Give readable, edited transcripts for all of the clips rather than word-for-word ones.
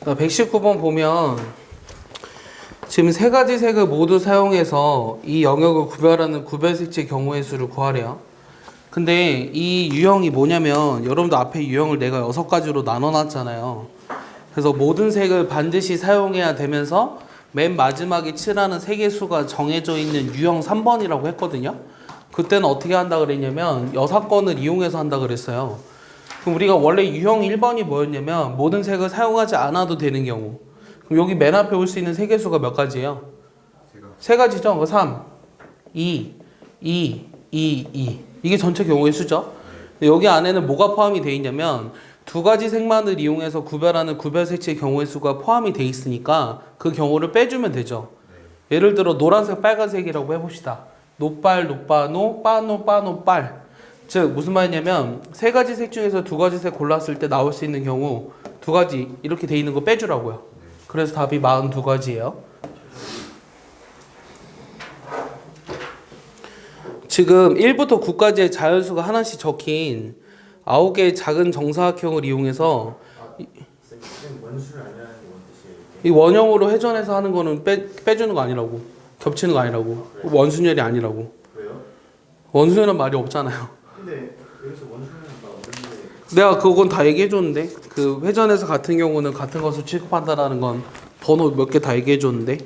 119번 보면 지금 세 가지 색을 모두 사용해서 이 영역을 구별하는 구별색채 경우의 수를 구하래요. 근데 이 유형이 뭐냐면 여러분도 앞에 유형을 내가 6가지로 나눠놨잖아요. 그래서 모든 색을 반드시 사용해야 되면서 맨 마지막에 칠하는 색의 수가 정해져 있는 유형 3번이라고 했거든요. 그때는 어떻게 한다 그랬냐면 여사건을 이용해서 한다 그랬어요. 그럼 우리가 원래 유형 1번이 뭐였냐면 모든 색을 사용하지 않아도 되는 경우. 그럼 여기 맨 앞에 올 수 있는 색의 수가 몇 가지예요? 세 가지죠. 3, 2, 2, 2. 이게 전체 경우의 수죠. 여기 안에는 뭐가 포함이 되어 있냐면 두 가지 색만을 이용해서 구별하는 구별색채 경우의 수가 포함이 되어 있으니까 그 경우를 빼주면 되죠. 예를 들어 노란색, 빨간색이라고 해봅시다. 노빨, 노빠노, 빠노, 빠노, 빨. 즉 무슨 말이냐면 세 가지 색 중에서 두 가지 색 골랐을 때 나올 수 있는 경우 두 가지 이렇게 돼 있는 거 빼주라고요. 그래서 답이 42가지예요. 지금 1부터 9까지의 자연수가 하나씩 적힌 9개의 작은 정사각형을 이용해서 이 원형으로 회전해서 하는 거는 빼주는 거 아니라고. 겹치는 거 아니라고. 원순열이 아니라고. 원순열은 말이 없잖아요. 근데 여기서 원수는 다 없는데 내가 그건 다 얘기해줬는데 그 회전에서 같은 경우는 같은 것을 취급한다라는 건 번호 몇 개 다 얘기해줬는데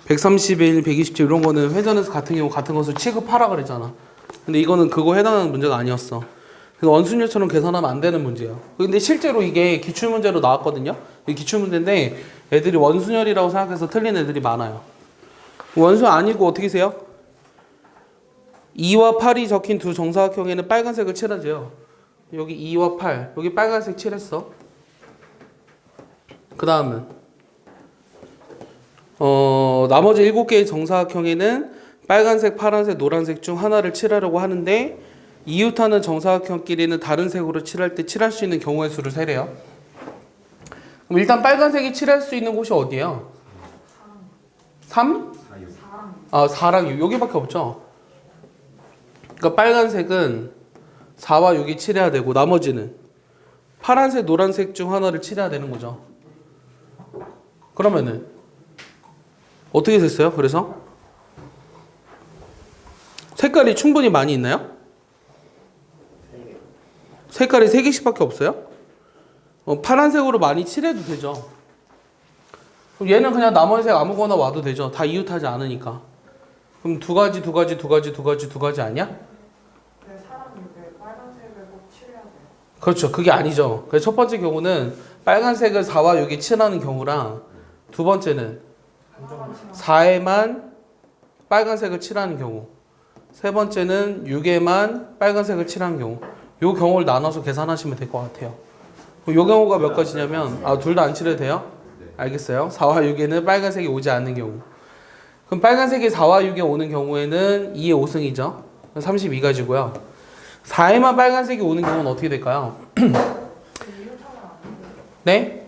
131, 127 이런 거는 회전에서 같은 경우 같은 것을 취급하라 그랬잖아. 근데 이거는 그거 해당하는 문제가 아니었어. 그래서 원순열처럼 계산하면 안 되는 문제예요. 근데 실제로 이게 기출문제로 나왔거든요. 이게 기출문제인데 애들이 원순열이라고 생각해서 틀린 애들이 많아요. 원순 아니고 어떻게 세요? 2와 8이 적힌 두 정사각형에는 빨간색을 칠하죠. 여기 2와 8 여기 빨간색 칠했어. 그 다음은 나머지 7개의 정사각형에는 빨간색, 파란색, 노란색 중 하나를 칠하려고 하는데 이웃하는 정사각형끼리는 다른 색으로 칠할 때 칠할 수 있는 경우의 수를 세래요. 그럼 일단 빨간색이 칠할 수 있는 곳이 어디예요? 3? 4랑 6 여기밖에 없죠. 그러니까 빨간색은 4와 6이 칠해야 되고 나머지는 파란색, 노란색 중 하나를 칠해야 되는 거죠. 그러면은 어떻게 됐어요? 그래서 색깔이 충분히 많이 있나요? 색깔이 3개씩밖에 없어요? 파란색으로 많이 칠해도 되죠. 그럼 얘는 그냥 나머지 색 아무거나 와도 되죠. 다 이웃하지 않으니까. 그럼 두 가지 아니야? 그렇죠. 그게 아니죠. 그래서 첫 번째 경우는 빨간색을 4와 6이 칠하는 경우랑 두 번째는 4에만 빨간색을 칠하는 경우 세 번째는 6에만 빨간색을 칠하는 경우 요 경우를 나눠서 계산하시면 될 것 같아요. 요 경우가 몇 가지냐면 둘 다 안 칠해도 돼요? 알겠어요. 4와 6에는 빨간색이 오지 않는 경우 그럼 빨간색이 4와 6에 오는 경우에는 2의 5승이죠. 32가지고요. 4에만 빨간색이 오는 경우는 어떻게 될까요? 네?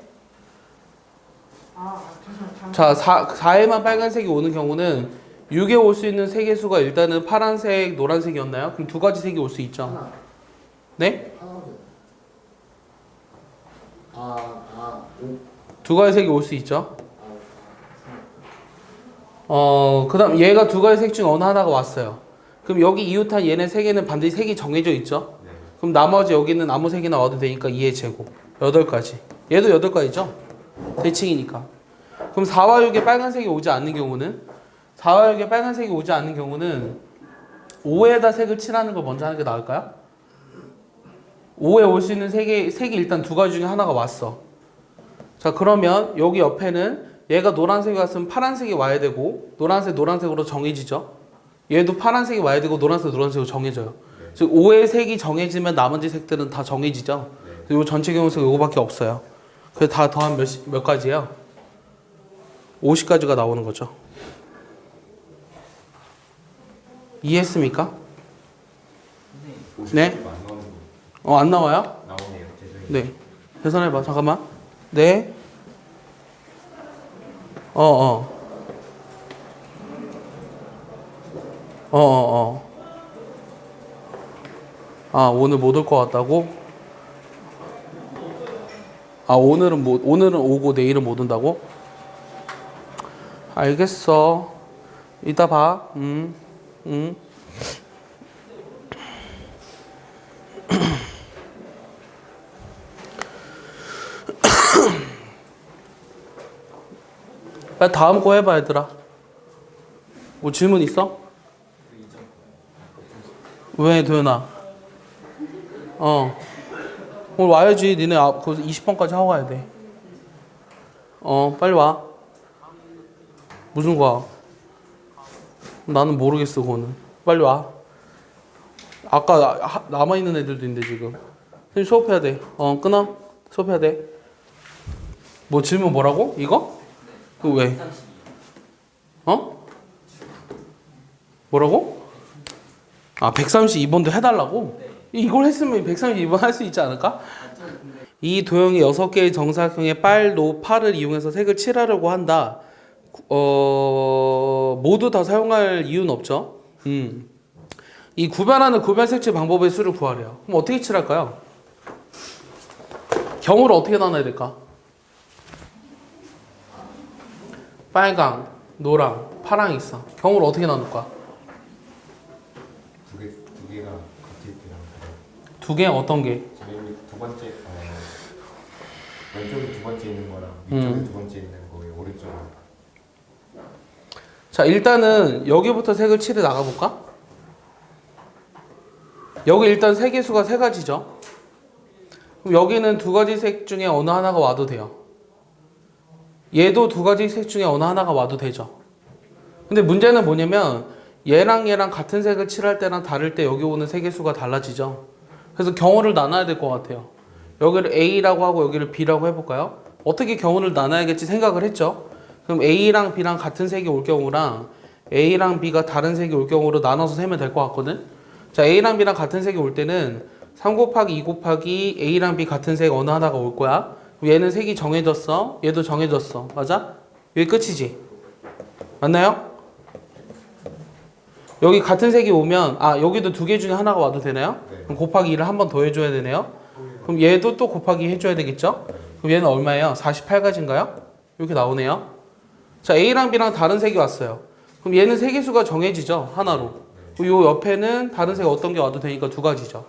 자, 4에만 빨간색이 오는 경우는 6에 올 수 있는 색의 수가 일단은 파란색, 노란색이었나요? 그럼 두 가지 색이 올 수 있죠. 네? 두 가지 색이 올 수 있죠. 그 다음 얘가 두 가지 색 중 어느 하나가 왔어요. 그럼 여기 이웃한 얘네 세 개는 반드시 색이 정해져 있죠. 그럼 나머지 여기는 아무 색이나 와도 되니까 2의 제곱 8가지. 얘도 8가지죠. 대칭이니까. 그럼 4와 6에 빨간색이 오지 않는 경우는 4와 6에 빨간색이 오지 않는 경우는 5에다 색을 칠하는 걸 먼저 하는 게 나을까요? 5에 올 수 있는 색이 일단 두 가지 중에 하나가 왔어. 자 그러면 여기 옆에는 얘가 노란색이 왔으면 파란색이 와야 되고 노란색으로 정해지죠. 얘도 파란색이 와야 되고 노란색으로 정해져요. 즉 5의 색이 정해지면 나머지 색들은 다 정해지죠. 그리고 전체 경우수가 이거밖에 없어요. 그래서 다 더하면 몇 가지예요? 50가지가 나오는 거죠. 이해했습니까? 네? 안 나와요? 나오네요. 죄송해요. 네. 계산해봐. 잠깐만. 네. 오늘 못 올 것 같다고? 아, 오늘은 오고 내일은 못 온다고? 알겠어. 이따 봐. 빨리 다음 거 해봐, 얘들아. 뭐 질문 있어? 왜, 도현아? 오늘 와야지. 니네 거기서 20번까지 하고 가야 돼. 빨리 와. 무슨 거야? 나는 모르겠어, 그거는. 빨리 와. 아까 남아있는 애들도 있는데, 지금. 선생님 수업해야 돼. 끊어. 수업해야 돼. 뭐 질문 뭐라고? 이거? 그거 왜? 뭐라고? 아, 132번도 해달라고? 이걸 했으면 132번 할 수 있지 않을까? 이 도형이 6개의 정사각형의 빨, 팔을 이용해서 색을 칠하려고 한다. 모두 다 사용할 이유는 없죠. 이 구별하는 구별 색칠 방법의 수를 구하래요. 그럼 어떻게 칠할까요? 경우를 어떻게 나눠야 될까? 빨강, 노랑, 파랑 있어. 경우를 어떻게 나눌까? 두 개가 같이 있더라고요. 두 개? 어떤 게? 지금 두 번째 왼쪽에 두 번째 있는 거랑 위쪽에 두 번째 있는 거에 오른쪽으로. 자, 일단은 여기부터 색을 칠해 나가볼까? 여기 일단 색의 수가 3가지죠. 그럼 여기는 2가지 색 중에 어느 하나가 와도 돼요. 얘도 2가지 색 중에 어느 하나가 와도 되죠. 근데 문제는 뭐냐면 얘랑 같은 색을 칠할 때랑 다를 때 여기 오는 색의 수가 달라지죠. 그래서 경우를 나눠야 될 것 같아요. 여기를 A라고 하고 여기를 B라고 해볼까요? 어떻게 경우를 나눠야겠지 생각을 했죠. 그럼 A랑 B랑 같은 색이 올 경우랑 A랑 B가 다른 색이 올 경우로 나눠서 세면 될 것 같거든. 자, A랑 B랑 같은 색이 올 때는 3 곱하기 2 곱하기 A랑 B 같은 색 어느 하나가 올 거야. 얘는 색이 정해졌어. 얘도 정해졌어. 맞아? 여기 끝이지. 맞나요? 여기 같은 색이 오면 여기도 2개 중에 하나가 와도 되나요? 네. 그럼 곱하기 2를 한 번 더 해줘야 되네요. 그럼 얘도 또 곱하기 해줘야 되겠죠? 그럼 얘는 얼마예요? 48가지인가요? 이렇게 나오네요. 자, A랑 B랑 다른 색이 왔어요. 그럼 얘는 색의 수가 정해지죠? 하나로. 요 옆에는 다른 색 어떤 게 와도 되니까 2가지죠.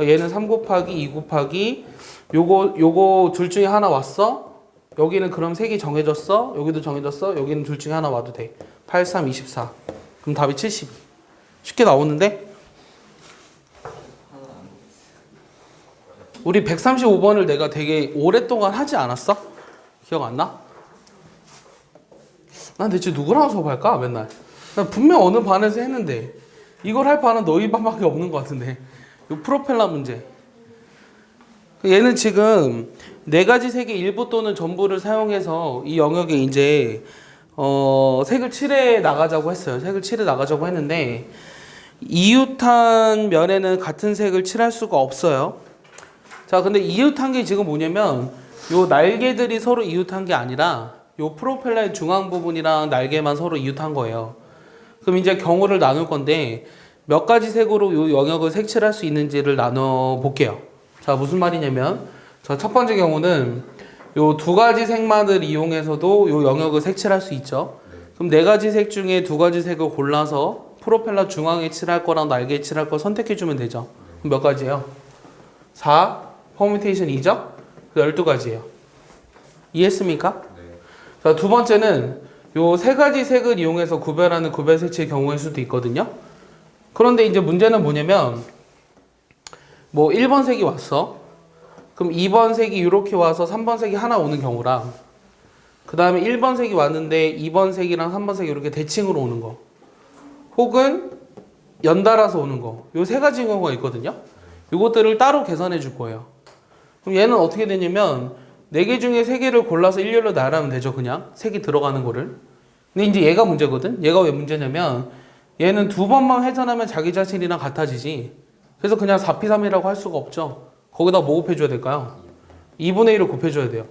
얘는 3 곱하기 2 곱하기 요거 둘 중에 하나 왔어? 여기는 그럼 색이 정해졌어? 여기도 정해졌어? 여기는 둘 중에 하나 와도 돼. 8, 3, 24. 그럼 답이 72. 쉽게 나오는데? 우리 135번을 내가 되게 오랫동안 하지 않았어? 기억 안 나? 난 대체 누구랑 수업할까 맨날? 난 분명 어느 반에서 했는데 이걸 할 반은 너희 반밖에 없는 것 같은데. 이 프로펠러 문제. 얘는 지금 4가지 색의 일부 또는 전부를 사용해서 이 영역에 이제 색을 칠해 나가자고 했어요. 색을 칠해 나가자고 했는데 이웃한 면에는 같은 색을 칠할 수가 없어요. 자, 근데 이웃한 게 지금 뭐냐면 요 날개들이 서로 이웃한 게 아니라 요 프로펠러의 중앙 부분이랑 날개만 서로 이웃한 거예요. 그럼 이제 경우를 나눌 건데 몇 가지 색으로 요 영역을 색칠할 수 있는지를 나눠 볼게요. 자, 무슨 말이냐면 자, 첫 번째 경우는 요 2가지 색만을 이용해서도 요 영역을 색칠할 수 있죠. 그럼 4가지 색 중에 2가지 색을 골라서 프로펠러 중앙에 칠할 거랑 날개에 칠할 거 선택해 주면 되죠. 그럼 몇 가지예요? 4, 퍼뮤테이션 2죠? 12가지예요. 이해했습니까? 네. 자, 두 번째는 요 3가지 색을 이용해서 구별하는 구별 색칠 경우일 수도 있거든요. 그런데 이제 문제는 뭐냐면 뭐 1번 색이 왔어. 그럼 2번 색이 이렇게 와서 3번 색이 하나 오는 경우랑 그 다음에 1번 색이 왔는데 2번 색이랑 3번 색이 이렇게 대칭으로 오는 거 혹은 연달아서 오는 거 요 3가지 경우가 있거든요. 요것들을 따로 계산해 줄 거예요. 그럼 얘는 어떻게 되냐면 4개 중에 3개를 골라서 일렬로 나열하면 되죠. 그냥 색이 들어가는 거를. 근데 이제 얘가 문제거든. 얘가 왜 문제냐면 얘는 2번만 회전하면 자기 자신이랑 같아지지. 그래서 그냥 4P3이라고 할 수가 없죠. 거기다 뭐 곱해줘야 될까요? 2분의 1을 곱해줘야 돼요.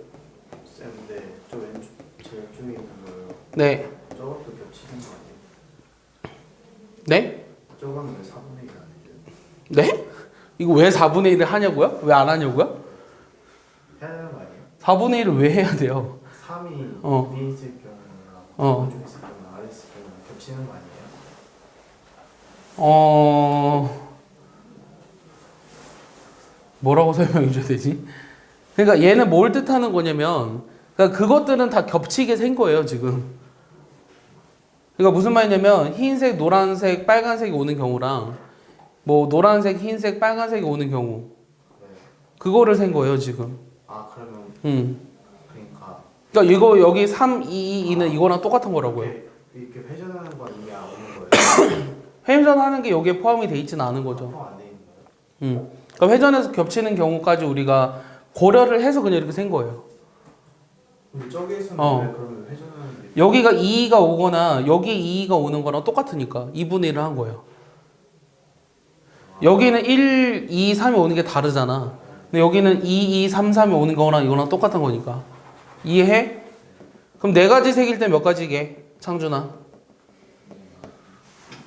쌤, 근데 저 왼쪽 제 왼쪽에 있는 거요. 네. 저것도 겹치는 거 아니에요? 네? 저거는 왜 4분의 1안 해요? 네? 이거 왜 4분의 1을 하냐고요? 왜 안 하냐고요? 해야 되는 거 아니에요? 4분의 1을 왜 해야 돼요? 3이 어. 위에 있을 경우랑 어. 오른쪽에 있을 경우랑 아래 있을 경우랑 겹치는 거 아니에요? 뭐라고 설명해 줘야 되지? 그러니까 얘는 뭘 뜻하는 거냐면, 그러니까 그것들은 다 겹치게 생 거예요, 지금. 그러니까 무슨 말이냐면, 흰색, 노란색, 빨간색이 오는 경우랑, 뭐, 노란색, 흰색, 빨간색이 오는 경우. 네. 그거를 센 거예요, 지금. 아 그러면 그러니까 그러니까 이거 여기 3, 2, 2는 이거랑 똑같은 거라고요. 이렇게 회전하는 건 이미 안 오는 거예요? 회전하는 게 여기에 포함이 돼 있지는 않은 거죠. 포함 안돼 있는 거예요? 그러니까 회전해서 겹치는 경우까지 우리가 고려를 해서 그냥 이렇게 센 거예요. 근데 저기에서는 어. 왜 그러면 회전하는 게 여기가 2가 오거나 여기 2가 오는 거랑 똑같으니까 2분의 1을 한 거예요. 여기는 1, 2, 3이 오는 게 다르잖아. 근데 여기는 2, 2, 3, 3이 오는 거랑 이거랑 똑같은 거니까. 이해해? 그럼 네 가지 색일 때 몇 가지게? 창준아.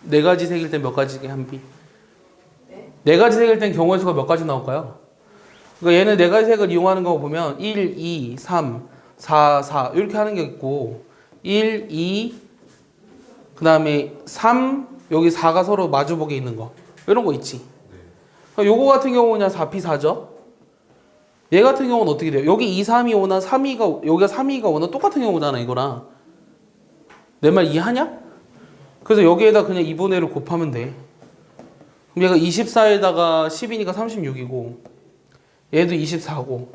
네 가지 색일 때 몇 가지게? 한비. 네 가지 색일 땐 경우의 수가 몇 가지 나올까요? 그러니까 얘는 네 가지 색을 이용하는 거 보면 1, 2, 3, 4, 4 이렇게 하는 게 있고 1, 2, 그 다음에 3, 여기 4가 서로 마주보게 있는 거 이런 거 있지. 그러니까 요거 같은 경우는 4P4죠. 얘 같은 경우는 어떻게 돼요? 여기 2, 3이 오나 3이가 여기가 3이가 오나 똑같은 경우잖아 이거랑. 내 말 이해하냐? 그래서 여기에다 그냥 2분의 1을 곱하면 돼. 그럼 얘가 24에다가 10이니까 36이고 얘도 24고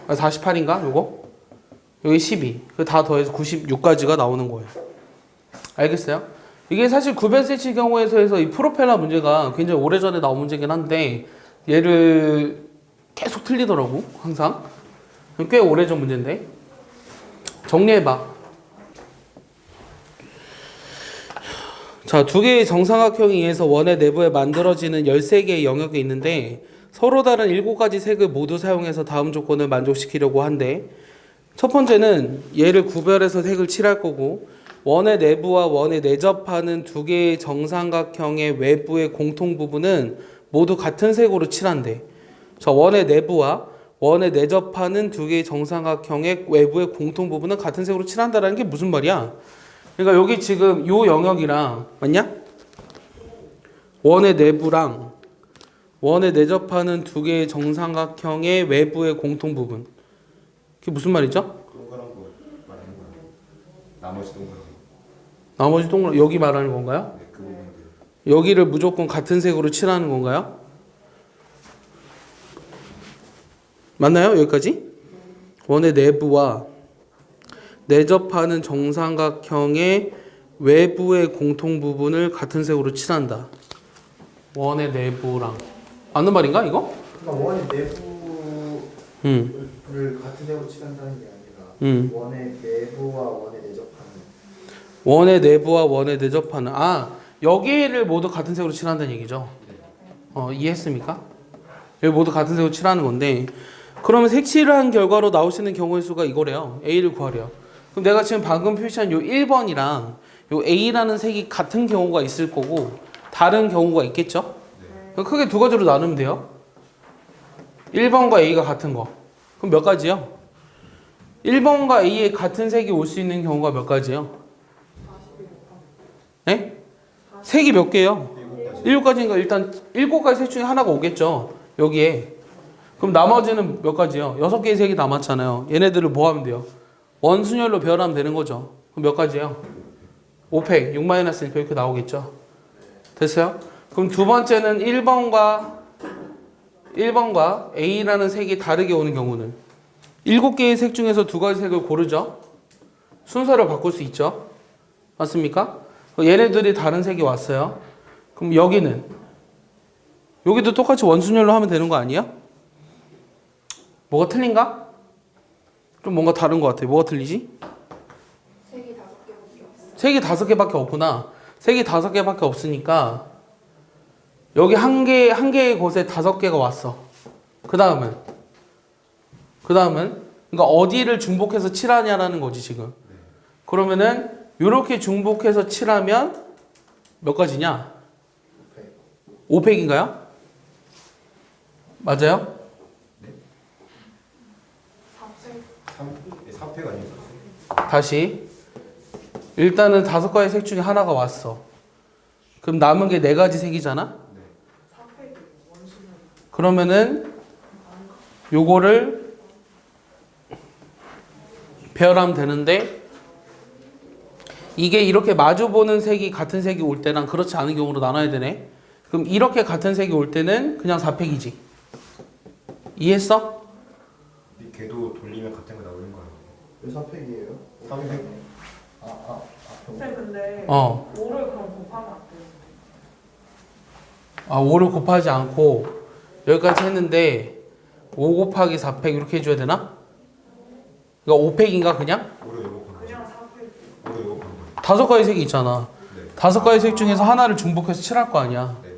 48인가 요거? 여기 12. 그 다 더해서 96까지가 나오는 거예요. 알겠어요? 이게 사실 구별세치 경우에서 이 프로펠러 문제가 굉장히 오래전에 나온 문제긴 한데 얘를 계속 틀리더라고 항상. 꽤 오래전 문제인데 정리해봐. 자, 두 개의 정삼각형에 의해서 원의 내부에 만들어지는 13개의 영역이 있는데 서로 다른 7가지 색을 모두 사용해서 다음 조건을 만족시키려고 한대. 첫 번째는 얘를 구별해서 색을 칠할 거고 원의 내부와 원에 내접하는 두 개의 정삼각형의 외부의 공통 부분은 모두 같은 색으로 칠한대. 자, 원의 내부와 원에 내접하는 두 개의 정삼각형의 외부의 공통 부분은 같은 색으로 칠한다는 게 무슨 말이야? 그러니까 여기 지금 요 영역이랑 맞냐? 원의 내부랑 원에 내접하는 두 개의 정삼각형의 외부의 공통 부분. 그게 무슨 말이죠? 동그란 거 말하는 거예요. 나머지 동그란 거. 나머지 동그란 여기 말하는 건가요? 네, 그 부분들. 여기를 무조건 같은 색으로 칠하는 건가요? 맞나요? 여기까지? 원의 내부와 내접하는 정삼각형의 외부의 공통 부분을 같은 색으로 칠한다. 원의 내부랑 맞는 말인가 이거? 그러니까 원의 음. 내부를 같은 색으로 칠한다는 게 아니라 원의 내부와 원의 내접하는 원의 내부와 원의 내접하는 여기를 모두 같은 색으로 칠한다는 얘기죠. 이해했습니까? 여기 모두 같은 색으로 칠하는 건데 그러면 색칠을 한 결과로 나올 수 있는 경우의 수가 이거래요. A를 구하래요. 그럼 내가 지금 방금 표시한 요 1번이랑 요 A라는 색이 같은 경우가 있을 거고 다른 경우가 있겠죠? 크게 두 가지로 나누면 돼요. 1번과 A가 같은 거. 그럼 몇 가지요? 1번과 A의 같은 색이 올 수 있는 경우가 몇 가지요? 네? 색이 몇 개요? 7가지니까 일단 7가지 색 중에 하나가 오겠죠. 여기에. 그럼 나머지는 몇 가지요? 6개의 색이 남았잖아요. 얘네들을 뭐 하면 돼요? 원순열로 배열하면 되는 거죠. 그럼 몇 가지요? 5팩, 6-1 이렇게 나오겠죠. 됐어요? 그럼 두 번째는 1번과 A라는 색이 다르게 오는 경우는 7개의 색 중에서 2가지 색을 고르죠. 순서를 바꿀 수 있죠. 맞습니까? 얘네들이 다른 색이 왔어요. 그럼 여기는 여기도 똑같이 원순열로 하면 되는 거 아니야? 뭐가 틀린가? 좀 뭔가 다른 것 같아. 뭐가 틀리지? 색이 5개밖에 없구나. 색이 5개밖에 없으니까 여기 한 개의 곳에 5개가 왔어. 그 다음은 그러니까 어디를 중복해서 칠하냐라는 거지 지금. 그러면은 이렇게 중복해서 칠하면 몇 가지냐? 5팩인가요? 맞아요? 3패가 아니죠? 다시 일단은 5가지 색 중에 하나가 왔어. 그럼 남은 게 4가지 색이잖아. 그러면은 요거를 배열하면 되는데 이게 이렇게 마주보는 색이 같은 색이 올 때랑 그렇지 않은 경우로 나눠야 되네. 그럼 이렇게 같은 색이 올 때는 그냥 4팩이지. 이해했어? 이 궤도 돌리면 같은 거 나오는 거예요. 왜 4팩이에요? 3팩. 쌤 근데 어. 5를 그럼 곱하면 안 돼요? 아, 5를 곱하지 않고 여기까지 했는데 5 곱하기 4팩 이렇게 해줘야 되나? 그러니까 5팩인가 그냥? 오로 요거 본 그냥 거죠. 4팩. 오로 요거 본 거예요. 5가지 색이 있잖아. 네. 5가지 색 중에서 하나를 중복해서 칠할 거 아니야. 네.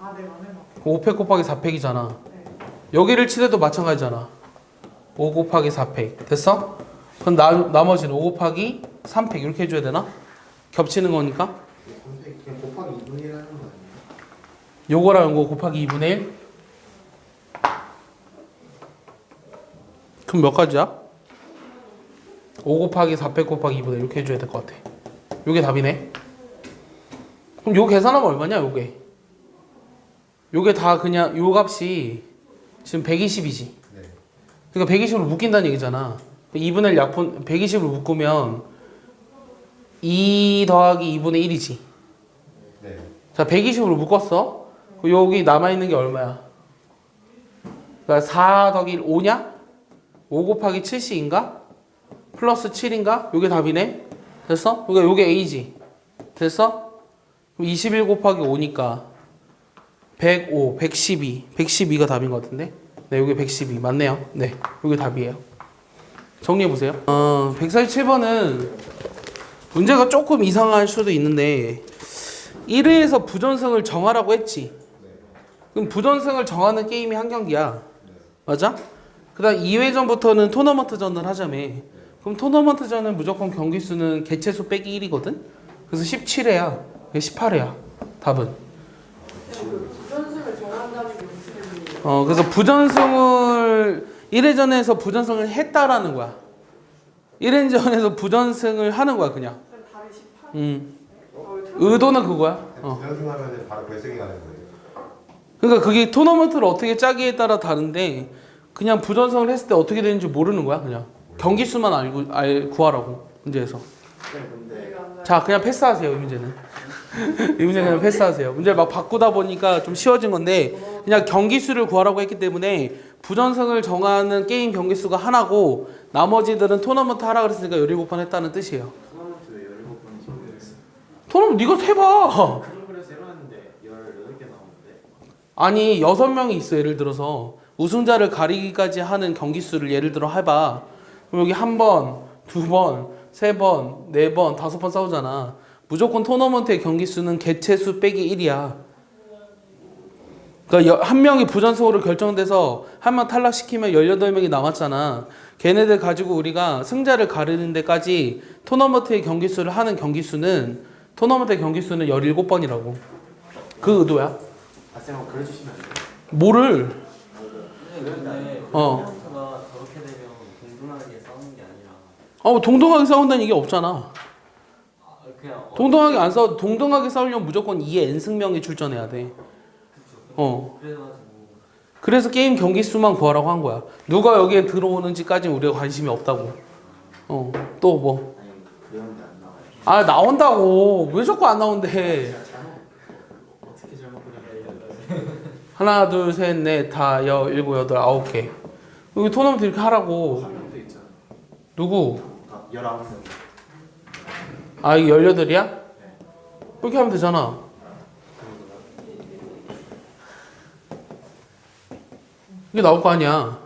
아, 네, 맞네. 5팩 곱하기 4팩이잖아. 네. 여기를 칠해도 마찬가지잖아. 5 곱하기 4팩. 됐어? 그럼 나머지는 5 곱하기 3팩 이렇게 해줘야 되나? 겹치는 거니까. 3팩 그냥 곱하기 2분의 1 하는 거 아니에요? 요거랑 요거 곱하기 2분의 1. 그럼 몇 가지야? 5 곱하기 4팩 곱하기 2분의 1 이렇게 해줘야 될 것 같아. 요게 답이네. 그럼 요 계산하면 얼마냐 요게? 요게 다 그냥 요 값이 지금 120이지. 네. 그러니까 120으로 묶인다는 얘기잖아. 2분의 1 약분 120으로 묶으면 2 더하기 2분의 1이지. 네. 자, 120으로 묶었어. 그럼 여기 남아있는 게 얼마야? 그러니까 4 더하기 1 5냐? 5 곱하기 7C인가? 플러스 7인가? 요게 답이네. 됐어? 그러니까 요게 A지. 됐어? 그럼 21 곱하기 5니까 105, 112, 112가 답인 것 같은데? 네, 요게 112 맞네요. 네, 요게 답이에요. 정리해보세요. 147번은 문제가 조금 이상할 수도 있는데 1회에서 부전승을 정하라고 했지. 그럼 부전승을 정하는 게임이 한 경기야. 맞아? 그 다음 2회전부터는 토너먼트전을 하자며. 그럼 토너먼트전은 무조건 경기수는 개체수 빼기 1이거든? 그래서 17회야. 18회야. 답은. 부전승을 정한다는 게 무슨 의미예요? 그래서 부전승을 1회전에서 부전승을 했다라는 거야. 1회전에서 부전승을 하는 거야 그냥. 쌤 답이 18? 의도는 그거야. 부전승하면 바로 결승이 가는 거예요. 그러니까 그게 토너먼트를 어떻게 짜기에 따라 다른데 그냥 부전승을 했을 때 어떻게 되는지 모르는 거야 그냥. 경기수만 구하라고 문제에서. 근데 자 그냥 패스하세요 이 문제는. 이 문제 그냥 패스하세요. 문제를 막 바꾸다 보니까 좀 쉬워진 건데 그냥 경기수를 구하라고 했기 때문에 부전승을 정하는 게임 경기수가 하나고 나머지들은 토너먼트 하라 그랬으니까 17번 했다는 뜻이에요. 토너먼트 왜 17번인지 모르겠어요. 토너먼트 네가 세봐. 그래서 해봤는데 18개 나오는데 아니 6명이 있어. 예를 들어서 우승자를 가리기까지 하는 경기수를 예를 들어 해봐. 그럼 여기 1번, 2번, 3번, 4번, 5번 싸우잖아. 무조건 토너먼트의 경기수는 개체수 빼기 1이야. 그러니까 한 명이 부전승으로 결정돼서 한 명 탈락시키면 18명이 남았잖아. 걔네들 가지고 우리가 승자를 가르는 데까지 토너먼트의 경기수를 하는 경기수는 토너먼트의 경기수는 17번이라고. 그 의도야. 쌤 그려주시면 안 돼요? 뭐를? 근데 어. 가 저렇게 되면 동등하게 싸우는 게 아니라 동등하게 싸운다는 얘기 없잖아. 그냥 동등하게 싸우려면 무조건 2의 n승명이 출전해야 돼. 그래가지고 그래서 게임 경기 수만 구하라고 한 거야. 누가 여기에 들어오는지까지는 우리가 관심이 없다고. 또 뭐? 아니 그렸는데 안 나와요. 아, 나온다고. 왜 자꾸 안 나온대? 어떻게 잘못 그렸어요? 하나, 둘, 셋, 넷, 다, 일곱, 여덟, 9개. 여기 토너먼트 이렇게 하라고. 한 명도 있잖아. 누구? 아 19명. 아, 이게 18이야? 이렇게 하면 되잖아. 이게 나올 거 아니야.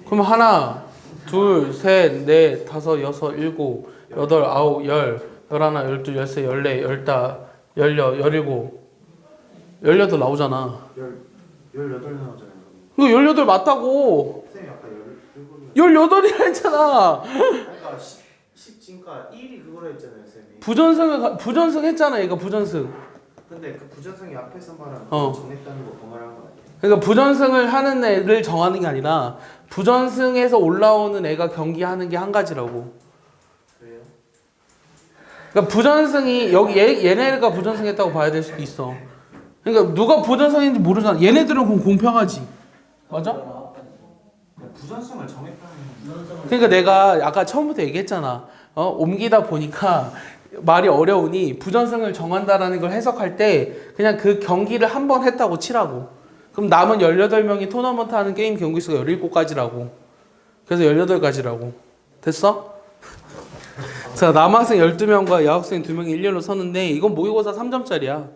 그럼 하나, 둘, 셋, 넷, 다섯, 여섯, 일곱, 여덟, 아홉, 열, 열하나, 열둘, 열세, 열네, 열다, 열일곱, 18 나오잖아. 18 나오잖아요. 이거 18 맞다고. 쌤이 아까 17이 18이라 했잖아. 그러니까 10 지금까 1이 그거라 했잖아요, 쌤이. 부전승 했잖아, 얘가 부전승. 근데 그 부전성이 앞에서 말한 어. 정했다는 거 그 말한 거 아니에요? 그러니까 부전승을 하는 애를 정하는 게 아니라 부전승에서 올라오는 애가 경기하는 게 한 가지라고. 그래요? 그러니까 부전승이 여기 얘네가 부전승했다고 봐야 될 수도 있어. 그러니까 누가 부전승인지 모르잖아. 얘네들은 그럼 공평하지. 맞아? 부전승을 정했다는. 그러니까 내가 아까 처음부터 얘기했잖아. 옮기다 보니까 말이 어려우니 부전승을 정한다라는 걸 해석할 때 그냥 그 경기를 한 번 했다고 치라고. 그럼 남은 18명이 토너먼트 하는 게임 경기 수가 17가지라고. 그래서 18가지라고. 됐어? 자, 남학생 12명과 여학생 2명이 일렬로 섰는데 이건 모의고사 3점짜리야.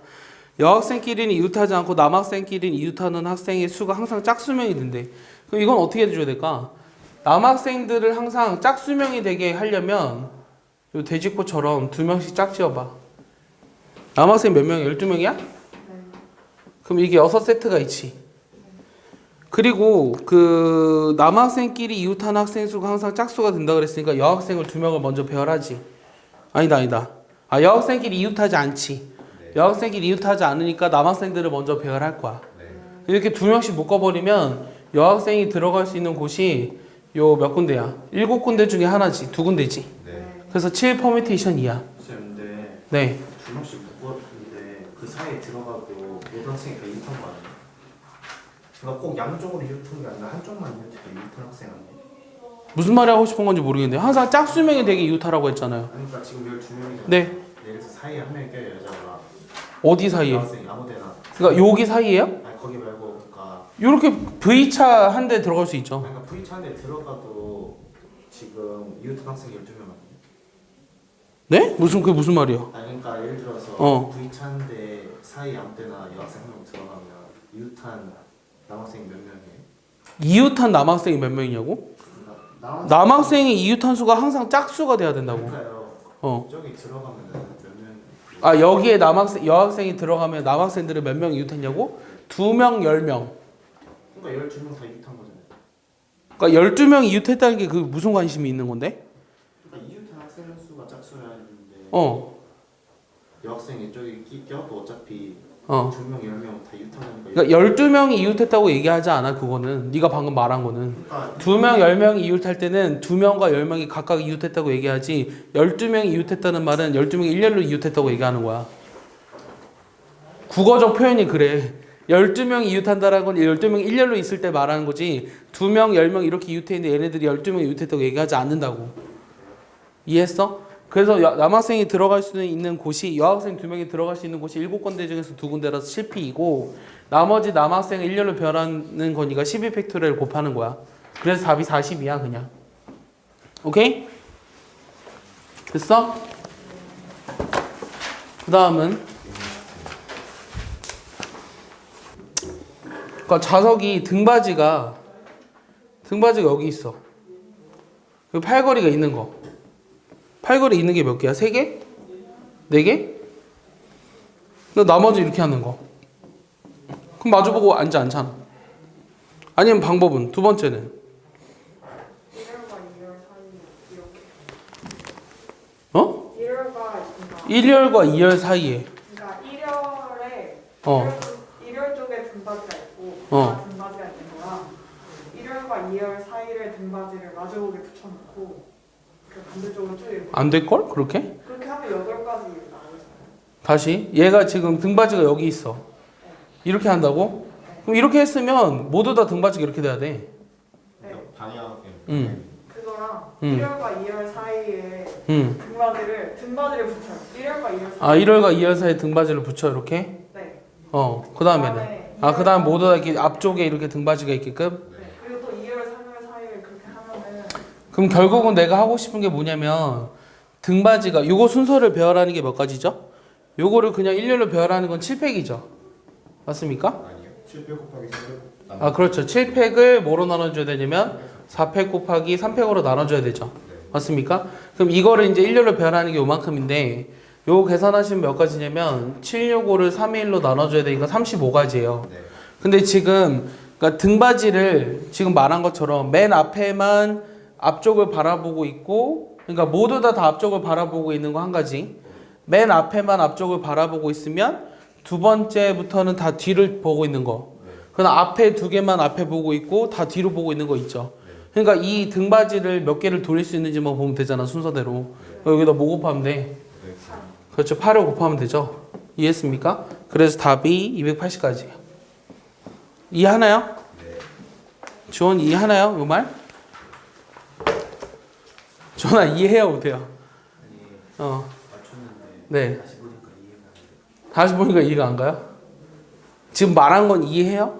여학생끼리는 이웃하지 않고 남학생끼리는 이웃하는 학생의 수가 항상 짝수명이 된대. 그럼 이건 어떻게 해줘야 될까? 남학생들을 항상 짝수명이 되게 하려면 요 돼지코처럼 2명씩 짝지어봐. 남학생 몇 명이야? 12명이야? 그럼 이게 6세트가 있지. 그리고 그 남학생끼리 이웃하는 학생 수가 항상 짝수가 된다 그랬으니까 여학생을 2명을 먼저 배열하지. 아니다. 여학생끼리 이웃하지 않지. 여학생끼리 이웃하지 않으니까 남학생들을 먼저 배열할 거야. 이렇게 2명씩 묶어버리면 여학생이 들어갈 수 있는 곳이 요 몇 군데야? 7군데 중에 하나지. 2군데지. 그래서 7 퍼미테이션이야. 근데 네. 2명씩 묶었는데 그 사이에 들어가도 모든 학생이 다 이웃한 거 아니야? 그러니까 꼭 양쪽으로 이웃한 게 아니라 한쪽만 이웃한 학생 아니야? 무슨 말이 하고 싶은 건지 모르겠는데 항상 짝수명이 되게 이웃하라고 했잖아요. 그러니까 지금 12명이잖아. 네. 예를 들어서 사이에 한 명이 껴요, 여자가. 어디 사이에? 여학생이 아무데나. 그러니까 여기 사이에요? 아니 거기 말고 그러니까 이렇게 V차 한 대 들어갈 수 있죠. 그러니까 V차인데 들어가도 지금 이웃한 학생이 12명 아니야? 네? 그게 무슨 말이야? 아니 그러니까 예를 들어서 V차인데 사이 아무 때나 여학생 한 명 들어가면 이웃한 남학생이 몇 명이에요? 이웃한 남학생이 몇 명이냐고? 그러니까 남학생이 이웃한 수가 항상 짝수가 돼야 된다고. 그러니까요. 저기 들어가면 몇 명? 여기에 여학생이 들어가면 남학생들을 몇 명 이웃했냐고? 2명, 10명. 그러니까 12명 다 이웃한 거잖아요. 그러니까 12명 이웃했다는 게 그 무슨 관심이 있는 건데? 그러니까 이웃한 학생 수가 짝수야 했는데 여학생이 저기 껴도 어차피 2명, 10명 다 이웃한 거니까. 그러니까 12명이 이웃했다고 얘기하지 않아. 그거는 네가 방금 말한 거는. 그러니까 2명, 10명이 이웃할 때는 2명과 10명이 각각 이웃했다고 얘기하지 12명이 이웃했다는 말은 12명이 일렬로 이웃했다고 얘기하는 거야. 국어적 표현이 그래. 12명이 이웃한다라는 건 12명이 일렬로 있을 때 말하는 거지 2명, 10명 이렇게 이웃해 있는데 얘네들이 12명이 이웃했다고 얘기하지 않는다고. 이해했어? 그래서 남학생이 들어갈 수 있는 곳이 여학생 2명이 들어갈 수 있는 곳이 7군데 중에서 2군데라서 7P이고 나머지 남학생을 일렬로 배열하는 거니까 12팩토리얼 곱하는 거야. 그래서 답이 40이야 그냥. 오케이? 됐어? 그 다음은 그러니까 자석이 등받이가 여기 있어. 그 팔걸이가 있는 거. 팔걸이 있는 게 몇 개야? 3개? 4개? 나머지 이렇게 하는 거. 그럼 마주보고 앉지 않잖아. 아니면 방법은 두 번째는 1월과 2월 사이에 이렇게. 어? 1월과 1열과 2열 사이에 그러니까 1월에 어. 1월 쪽에 등받이가 있고 등받이가 있는 거랑 1월과 2월 사이를 등받이를 마주보게 붙여놓고 그 반대쪽으로 쭉 이렇게 안 될걸? 그렇게? 그렇게 하면 8가지 나오잖아요. 다시 얘가 지금 등받이가 여기 있어. 이렇게 한다고? 그럼 이렇게 했으면 모두 다 등받이가 이렇게 돼야 돼. 네. 방향. 그거랑 1월과 2월 사이에 등받이를 붙여요. 1월과 2월 사이. 1월과 2월 사이에 등받이를 붙여 이렇게? 네. 그 다음에는? 그 다음 모두 다 이렇게 앞쪽에 이렇게 등받이가 있게끔? 네. 그리고 또 2월, 3월 사이에 그렇게 하면은 그럼 결국은 내가 하고 싶은 게 뭐냐면 등받이가 요거 순서를 배열하는 게 몇 가지죠? 요거를 그냥 일렬로 배열하는 건 7팩이죠. 맞습니까? 아니요. 7배 곱하기 3배. 그렇죠. 7팩을 뭐로 나눠줘야 되냐면 4팩 곱하기 3팩으로 나눠줘야 되죠. 맞습니까? 그럼 이거를 이제 일렬로 배열하는 게 요만큼인데 요거 계산하시면 몇 가지냐면 765를 3의 1로 나눠줘야 되니까 35가지예요. 근데 지금 그러니까 등받이를 지금 말한 것처럼 맨 앞에만 앞쪽을 바라보고 있고 그러니까 모두 다 앞쪽을 바라보고 있는 거 한 가지. 맨 앞에만 앞쪽을 바라보고 있으면 두 번째부터는 다 뒤를 보고 있는 거. 그럼 앞에 두 개만 앞에 보고 있고 다 뒤로 보고 있는 거 있죠. 그러니까 이 등받이를 몇 개를 돌릴 수 있는지만 보면 되잖아, 순서대로. 여기다 뭐 곱하면 돼? 그렇죠. 8을 곱하면 되죠. 이해했습니까? 그래서 답이 280까지예요. 이해하나요? 지원 이해하나요? 이 말? 지원아 이해해요 못해요? 맞췄는데 네. 다시 보니까 이해가 안 돼. 다시 보니까 이해가 안 가요? 지금 말한 건 이해해요?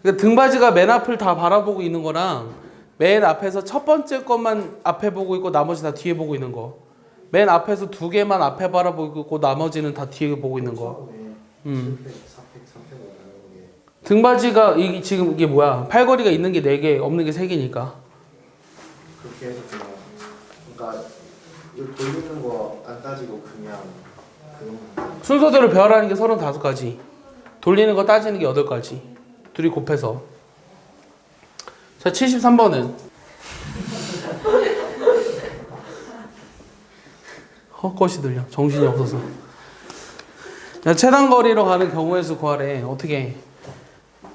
그러니까 등받이가 맨 앞을 다 바라보고 있는 거랑 맨 앞에서 첫 번째 것만 앞에 보고 있고 나머지 다 뒤에 보고 있는 거. 맨 앞에서 두 개만 앞에 바라보고 있고 나머지는 다 뒤에 보고 있는 거. 처음에 7팩, 4팩, 3팩으로 나누는 게 등받이가 이게 지금 이게 뭐야? 팔걸이가 있는 게 4개, 없는 게 3개니까. 그렇게 해서 그냥 그러니까 이거 돌리는 거 안 따지고 그냥 그런 순서대로 배열하는 게 35가지. 돌리는 거 따지는 게 8가지. 둘이 곱해서. 자, 73번은 헛것이 들려. 정신이 없어서. 야, 최단 거리로 가는 경우의 수 구하래. 어떻게 해?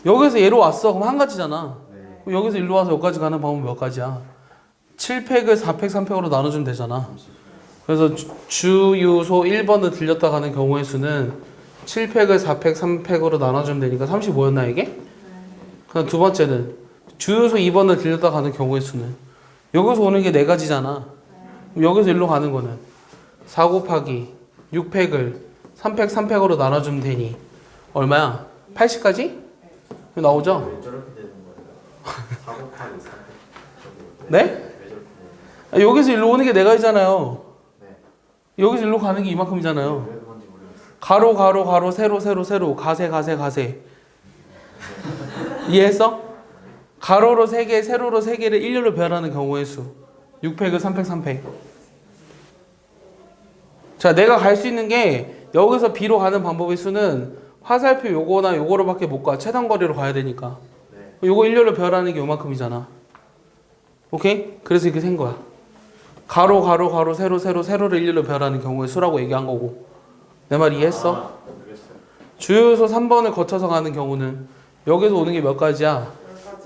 여기서 얘로 왔어. 그럼 한 가지잖아. 그럼 여기서 일로 와서 여기까지 가는 방법은 몇 가지야? 7팩을 4팩, 3팩으로 나눠주면 되잖아. 그래서 주유소 1번을 들렸다 가는 경우의 수는 7팩을 4팩, 3팩으로 나눠주면 되니까 35였나 이게? 그럼 두 번째는 주유소 2번을 들렸다 가는 경우의 수는 여기서 오는 게 4가지잖아. 여기서 일로 가는 거는 4 곱하기 6팩을 3팩, 3팩으로 나눠주면 되니 얼마야? 80까지? 나오죠? 왜 저렇게 되는 거예요? 4 곱하기 3. 네? 왜 저렇게 되는 거예요? 여기서 일로 오는 게 4가지잖아요. 네. 여기서 일로 가는 게 이만큼이잖아요. 왜 그런지 모르겠어요. 가로 가로 가로 세로 세로 세로 가세 가세 가세. 이해했어? 가로로 3개, 세로로 3개를 일렬로 배열하는 경우의 수. 6팩을 3팩, 3팩. 자, 내가 갈 수 있는 게 여기서 B로 가는 방법의 수는 화살표 요거나 요거로밖에 못 가. 최단 거리로 가야 되니까. 네. 요거 일렬로 배열하는 게 요만큼이잖아. 오케이? 그래서 이렇게 생 거야. 가로 가로 가로 세로 세로 세로를 일렬로 배열하는 경우의 수라고 얘기한 거고. 내 말 이해했어? 모르겠어요. 주유소 3번을 거쳐서 가는 경우는 여기서 오는 게 몇 가지야?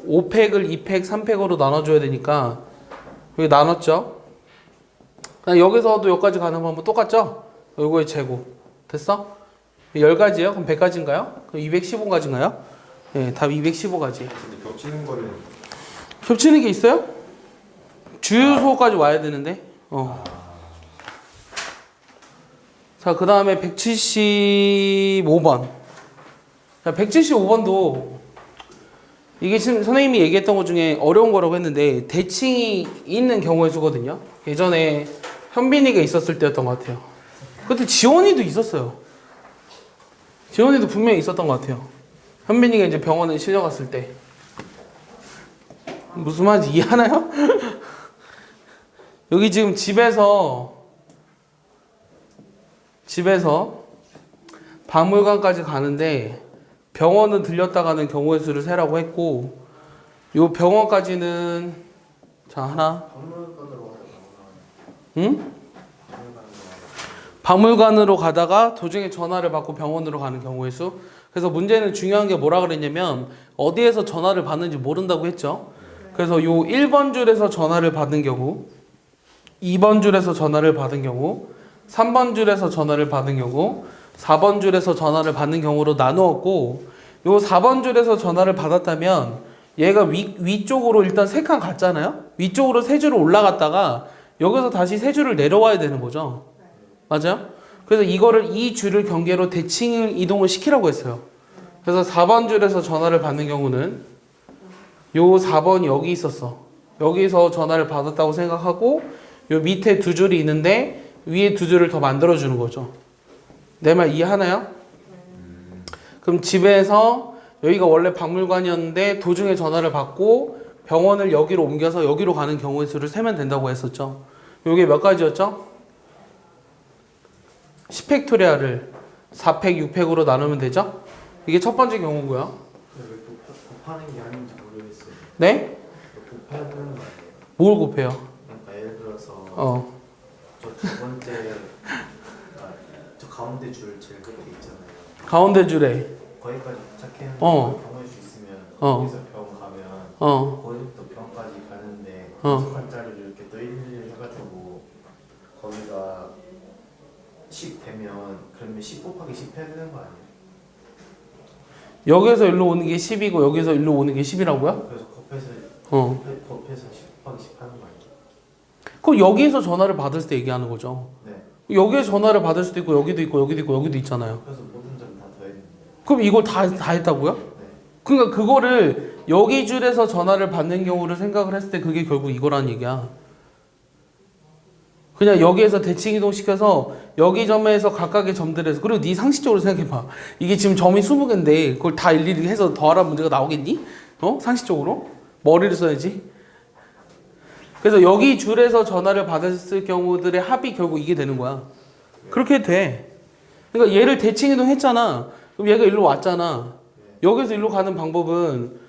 10가지. 5팩을 2팩, 3팩으로 나눠줘야 되니까 여기 나눴죠? 그냥 여기서도 여기까지 가는 방법 똑같죠? 요거의 제곱 됐어? 10가지예요? 그럼 100가지인가요? 그럼 215가지인가요? 네, 답 215가지. 근데 겹치는 거는 겹치는 게 있어요? 주유소까지 와야 되는데. 자, 그 다음에 175번. 자, 175번도 이게 지금 선생님이 얘기했던 것 중에 어려운 거라고 했는데 대칭이 있는 경우의 수거든요. 예전에 현빈이가 있었을 때였던 것 같아요. 그때 지원이도 있었어요. 지원이도 분명히 있었던 것 같아요. 현빈이가 이제 병원에 실려갔을 때. 무슨 말인지 이해하나요? 여기 지금 집에서 박물관까지 가는데 병원은 들렸다 가는 경우의 수를 세라고 했고 요 병원까지는 자 하나 박물관으로 하는 응? 박물관으로 가다가 도중에 전화를 받고 병원으로 가는 경우의 수. 그래서 문제는 중요한 게 뭐라 그랬냐면 어디에서 전화를 받는지 모른다고 했죠. 그래서 요 1번 줄에서 전화를 받은 경우 2번 줄에서 전화를 받은 경우 3번 줄에서 전화를 받은 경우 4번 줄에서 전화를 받는 경우로 나누었고 요 4번 줄에서 전화를 받았다면 얘가 위쪽으로 일단 3칸 갔잖아요. 위쪽으로 3줄을 올라갔다가 여기서 다시 3줄을 내려와야 되는 거죠. 맞아요? 그래서 이거를 이 줄을 경계로 대칭 이동을 시키라고 했어요. 그래서 4번 줄에서 전화를 받는 경우는 요 4번이 여기 있었어. 여기서 전화를 받았다고 생각하고 요 밑에 2줄이 있는데 위에 2줄을 더 만들어주는 거죠. 내 말 이해하나요? 그럼 집에서 여기가 원래 박물관이었는데 도중에 전화를 받고 병원을 여기로 옮겨서 여기로 가는 경우의 수를 세면 된다고 했었죠. 요게 몇 가지였죠? 10팩토리아를 4팩, 6팩으로 나누면 되죠? 이게 첫 번째 경우고요. 왜 곱하는 게 아닌지 모르겠어요. 네? 곱해야 되는 거 아니에요? 뭘 곱해요? 그러니까 예를 들어서 저 두 번째 저 가운데 줄 제일 끝에 있잖아요. 가운데 줄에 거기까지 도착했는데 어. 병원일 수 있으면 어. 거기서 병원 가면 어. 거기부터 병원까지 가는데 어. 익숙한 자리를 이렇게 또 111 해가지고 거기가 10 되면 그러면 10 곱하기 10 해야 되는 거 아니에요? 여기서 일로 오는 게 10이고 여기서 일로 오는 게 10이라고요? 그래서 겁해서 어. 10 곱하기 10 하는 거 아니에요? 그럼 여기에서 전화를 받을 때 얘기하는 거죠. 네. 여기에서 전화를 받을 수도 있고 여기도 있고 여기도 있고 여기도 있잖아요. 그래서 모든 점 다 더해야 되는 거예요. 그럼 이걸 다 했다고요? 네. 그러니까 그거를 여기 줄에서 전화를 받는 경우를 생각을 했을 때 그게 결국 이거란 얘기야. 그냥 여기에서 대칭 이동시켜서 여기 점에서 각각의 점들에서 그리고 네 상식적으로 생각해봐. 이게 지금 점이 20개인데 그걸 다 일일이 해서 더하라는 문제가 나오겠니? 상식적으로? 머리를 써야지. 그래서 여기 줄에서 전화를 받았을 경우들의 합이 결국 이게 되는 거야. 그렇게 돼. 그러니까 얘를 대칭 이동했잖아. 그럼 얘가 일로 왔잖아. 여기서 일로 가는 방법은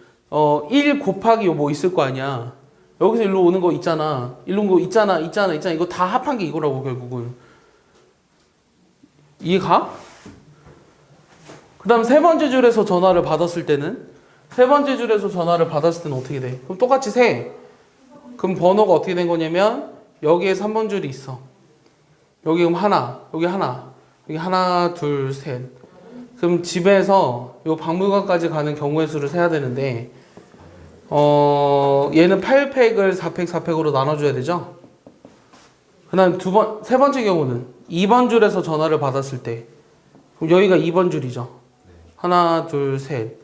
1 곱하기 뭐 있을 거 아니야. 여기서 일로 오는 거 있잖아. 일로 오는 거 있잖아. 이거 다 합한 게 이거라고 결국은. 이해가? 그 다음 세 번째 줄에서 전화를 받았을 때는 어떻게 돼? 그럼 똑같이 세. 그럼 번호가 어떻게 된 거냐면 여기에 3번 줄이 있어. 여기 그럼 하나, 여기 하나, 여기 하나, 둘, 셋. 그럼 집에서 요 박물관까지 가는 경우의 수를 세야 되는데 얘는 8팩을 4팩, 4팩으로 나눠줘야 되죠. 그 다음 세 번째 경우는 2번 줄에서 전화를 받았을 때 그럼 여기가 2번 줄이죠. 하나, 둘, 셋.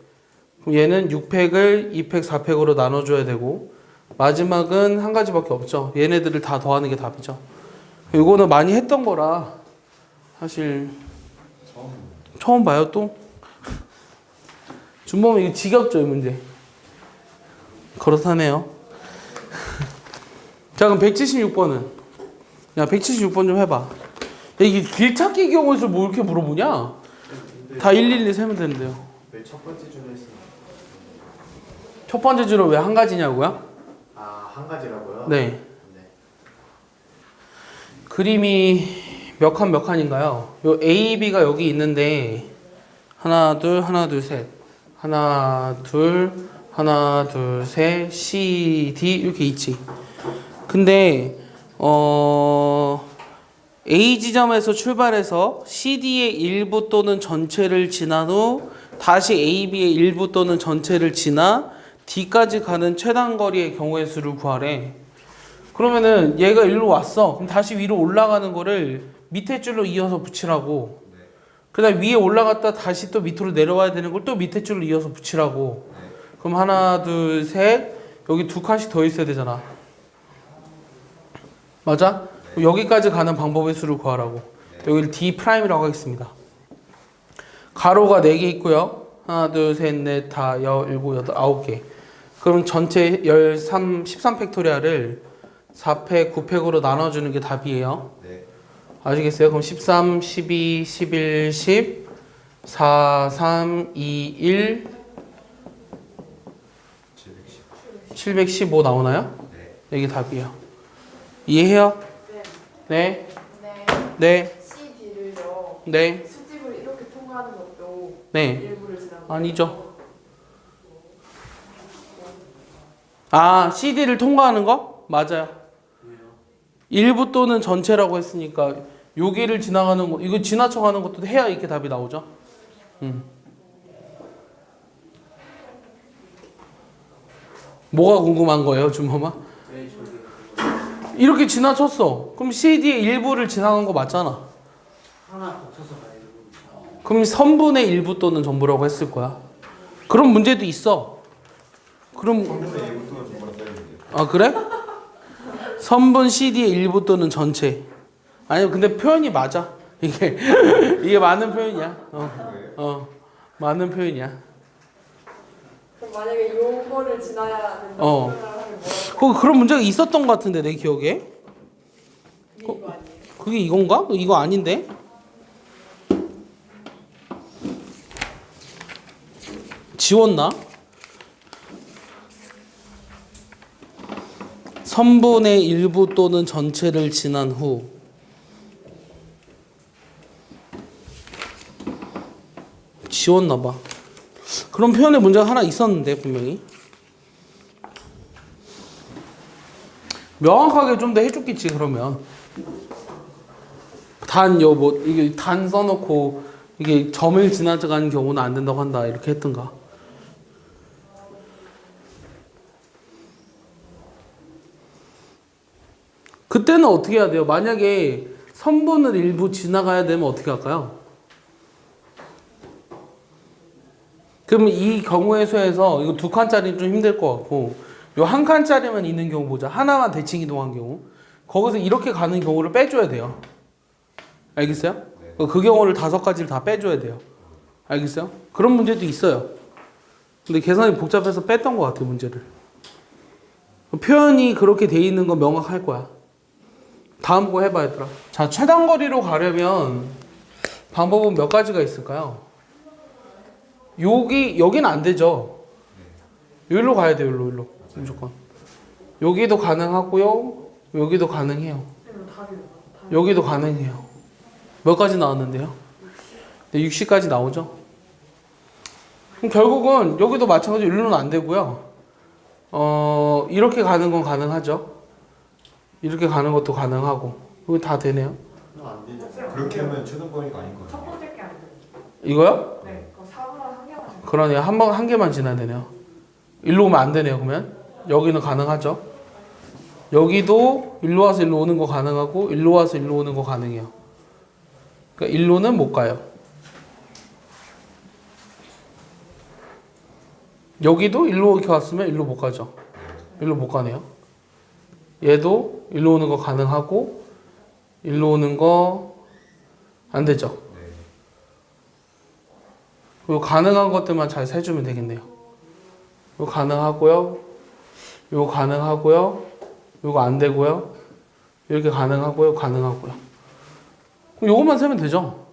그럼 얘는 6팩을 2팩, 4팩으로 나눠줘야 되고 마지막은 한 가지밖에 없죠. 얘네들을 다 더하는 게 답이죠. 이거는 많이 했던 거라 사실 처음 봐요 또. 준범이 이거 지겹죠 이 문제. 그렇다네요. 자 그럼 176번은 야 176번 좀 해봐. 야, 이게 길찾기 경우에서 뭐 이렇게 물어보냐? 다 112 세면 되는데요. 왜 첫 번째 줄에 했어요? 첫 번째 줄은 왜 한 가지냐고요? 아, 한 가지라고요? 네. 네. 그림이 몇 칸인가요? 요 A, B가 여기 있는데 하나, 둘, 셋. 하나, 둘, 셋. C, D 이렇게 있지. 근데 A 지점에서 출발해서 CD의 일부 또는 전체를 지난 후 다시 AB의 일부 또는 전체를 지나 D까지 가는 최단 거리의 경우의 수를 구하래. 그러면은 얘가 일로 왔어. 그럼 다시 위로 올라가는 거를 밑에 줄로 이어서 붙이라고. 그 다음 위에 올라갔다 다시 또 밑으로 내려와야 되는 걸 또 밑에 줄로 이어서 붙이라고. 그럼 하나, 둘, 셋. 여기 2칸씩 더 있어야 되잖아. 맞아? 여기까지 가는 방법의 수를 구하라고. 여기를 D'이라고 하겠습니다. 가로가 4개 있고요. 하나, 둘, 셋, 넷, 다, 17, 8, 9개. 그럼 전체 13팩토리얼을 4팩, 9팩으로 나눠주는 게 답이에요. 네. 아시겠어요? 그럼 13, 12, 11, 10, 4, 3, 2, 1, 715 나오나요? 네. 이게 답이에요. 이해해요? 네. 네. 네. 네. CD를요. 네. 수직으로 이렇게 통과하는 것도 네. 일부를 지나는 아니죠. 아, CD를 통과하는 거? 맞아요. 일부 또는 전체라고 했으니까 여기를 지나가는 거, 이거 지나쳐가는 것도 해야 이렇게 답이 나오죠. 뭐가 궁금한 거예요, 준범아? 왜 저기 이렇게 지나쳤어. 그럼 CD의 일부를 지나간 거 맞잖아. 하나 거쳐서 가야 되고 그럼 선분의 일부 또는 전부라고 했을 거야. 그런 문제도 있어. 그럼 아 그래? 선분 CD의 일부 또는 전체. 아니 근데 표현이 맞아. 이게 맞는 표현이야. 맞는 표현이야. 그럼 만약에 요거를 지나야 된다고 생각을 하면 뭐라고? 그런 문제가 있었던 것 같은데 내 기억에. 그게 이거 아니에요? 그게 이건가? 이거 아닌데? 지웠나? 선분의 일부 또는 전체를 지난 후 지웠나 봐. 그런 표현의 문제가 하나 있었는데 분명히 명확하게 좀 더 해줬겠지. 그러면 이게 단 써놓고 이게 점을 지나가는 경우는 안 된다고 한다 이렇게 했던가. 그때는 어떻게 해야 돼요? 만약에 선분을 일부 지나가야 되면 어떻게 할까요? 그러면 이 경우의 수에서 이거 2칸짜리는 좀 힘들 것 같고 요 1칸짜리만 있는 경우 보자. 하나만 대칭 이동한 경우 거기서 이렇게 가는 경우를 빼줘야 돼요. 알겠어요? 그 경우를 5가지를 다 빼줘야 돼요. 알겠어요? 그런 문제도 있어요. 근데 계산이 복잡해서 뺐던 것 같아요, 문제를. 표현이 그렇게 돼 있는 건 명확할 거야. 다음 거 해봐, 얘들아. 자, 최단거리로 가려면 방법은 몇 가지가 있을까요? 여긴 안 되죠. 여기로 가야 돼요, 여기로. 무조건. 여기도 가능하고요. 여기도 가능해요. 여기도 가능해요. 몇 가지 나왔는데요? 네, 60까지 나오죠. 그럼 결국은 여기도 마찬가지로 일로는 안 되고요. 이렇게 가는 건 가능하죠. 이렇게 가는 것도 가능하고. 이거 다 되네요. 안 되죠. 그렇게 하면 최단거리가 아닌 거예요. 첫 번째 게 안 돼요. 이거요? 네, 그럼 4분의 한 개만 지나요. 그러네요. 한 개만 지나야 되네요. 일로 오면 안 되네요, 그러면. 여기는 가능하죠. 여기도 일로 와서 일로 오는 거 가능하고, 일로 와서 일로 오는 거 가능해요. 그러니까 일로는 못 가요. 여기도 일로 이렇게 왔으면 일로 못 가죠. 일로 못 가네요. 얘도 일로 오는 거 가능하고, 일로 오는 거 안 되죠. 그리고 가능한 것들만 잘 세주면 되겠네요. 이거 가능하고요. 이거 가능하고요. 이거 안 되고요. 이렇게 가능하고요. 가능하고요. 그럼 이것만 세면 되죠.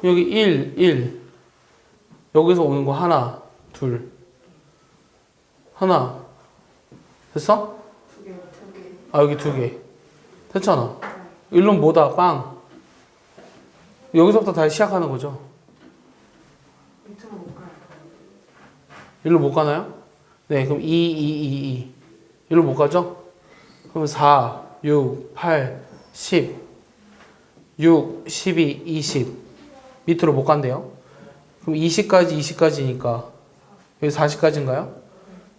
여기 1. 여기서 오는 거 하나, 둘. 하나. 됐어? 두 개. 아, 여기 2개. 됐잖아. 일론 뭐다? 빵. 여기서부터 다시 시작하는 거죠. 밑으로 못 가요. 일로 못 가나요? 네, 그럼 2. 일로 못 가죠? 그럼 4, 6, 8, 10, 6, 12, 20. 밑으로 못 간대요. 그럼 20까지니까 여기 40까지인가요?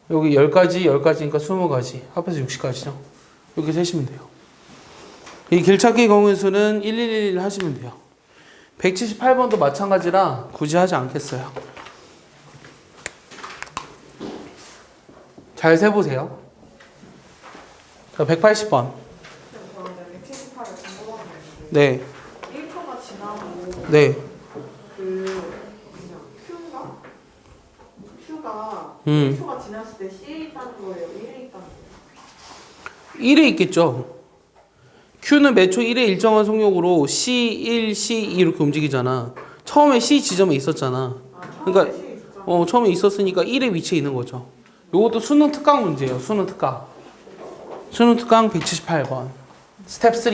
여기 10까지니까 20가지. 합해서 60까지죠. 이렇게 세시면 돼요. 이 길찾기 경우의 수는 111 하시면 돼요. 178번도 마찬가지라 굳이 하지 않겠어요. 잘 세보세요. 자, 180번. 저는 178을 공부하는데 네. 1초가 지나고 네. 그냥 Q가 음. 1초가 지났을 때 C에 있다는 거예요? 1에 있다는 거예요? 1에 있겠죠. Q는 매초 1의 일정한 속력으로 C1, C2 이렇게 움직이잖아. 처음에 C 지점에 있었잖아. 그러니까 C에 있었죠? 처음에 있었으니까 1의 위치에 있는 거죠. 요것도 수능 특강 문제예요. 수능 특강 178번. 스텝 3.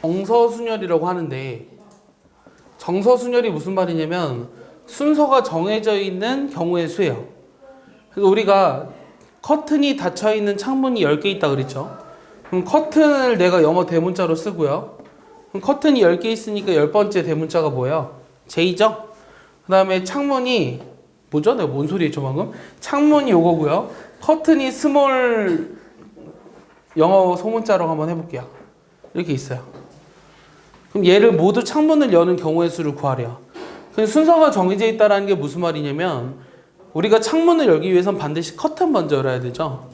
정서순열이라고 하는데 정서순열이 무슨 말이냐면 순서가 정해져 있는 경우의 수예요. 그래서 우리가 커튼이 닫혀 있는 창문이 10개 있다 그랬죠. 그럼 커튼을 내가 영어 대문자로 쓰고요. 그럼 커튼이 10개 있으니까 10번째 대문자가 뭐예요? J죠? 그 다음에 창문이 뭐죠? 내가 뭔 소리 했죠 방금? 창문이 요거고요. 커튼이 스몰 영어 소문자로 한번 해볼게요. 이렇게 있어요. 그럼 얘를 모두 창문을 여는 경우의 수를 구하래요. 근데 순서가 정해져 있다는 게 무슨 말이냐면 우리가 창문을 열기 위해선 반드시 커튼 먼저 열어야 되죠.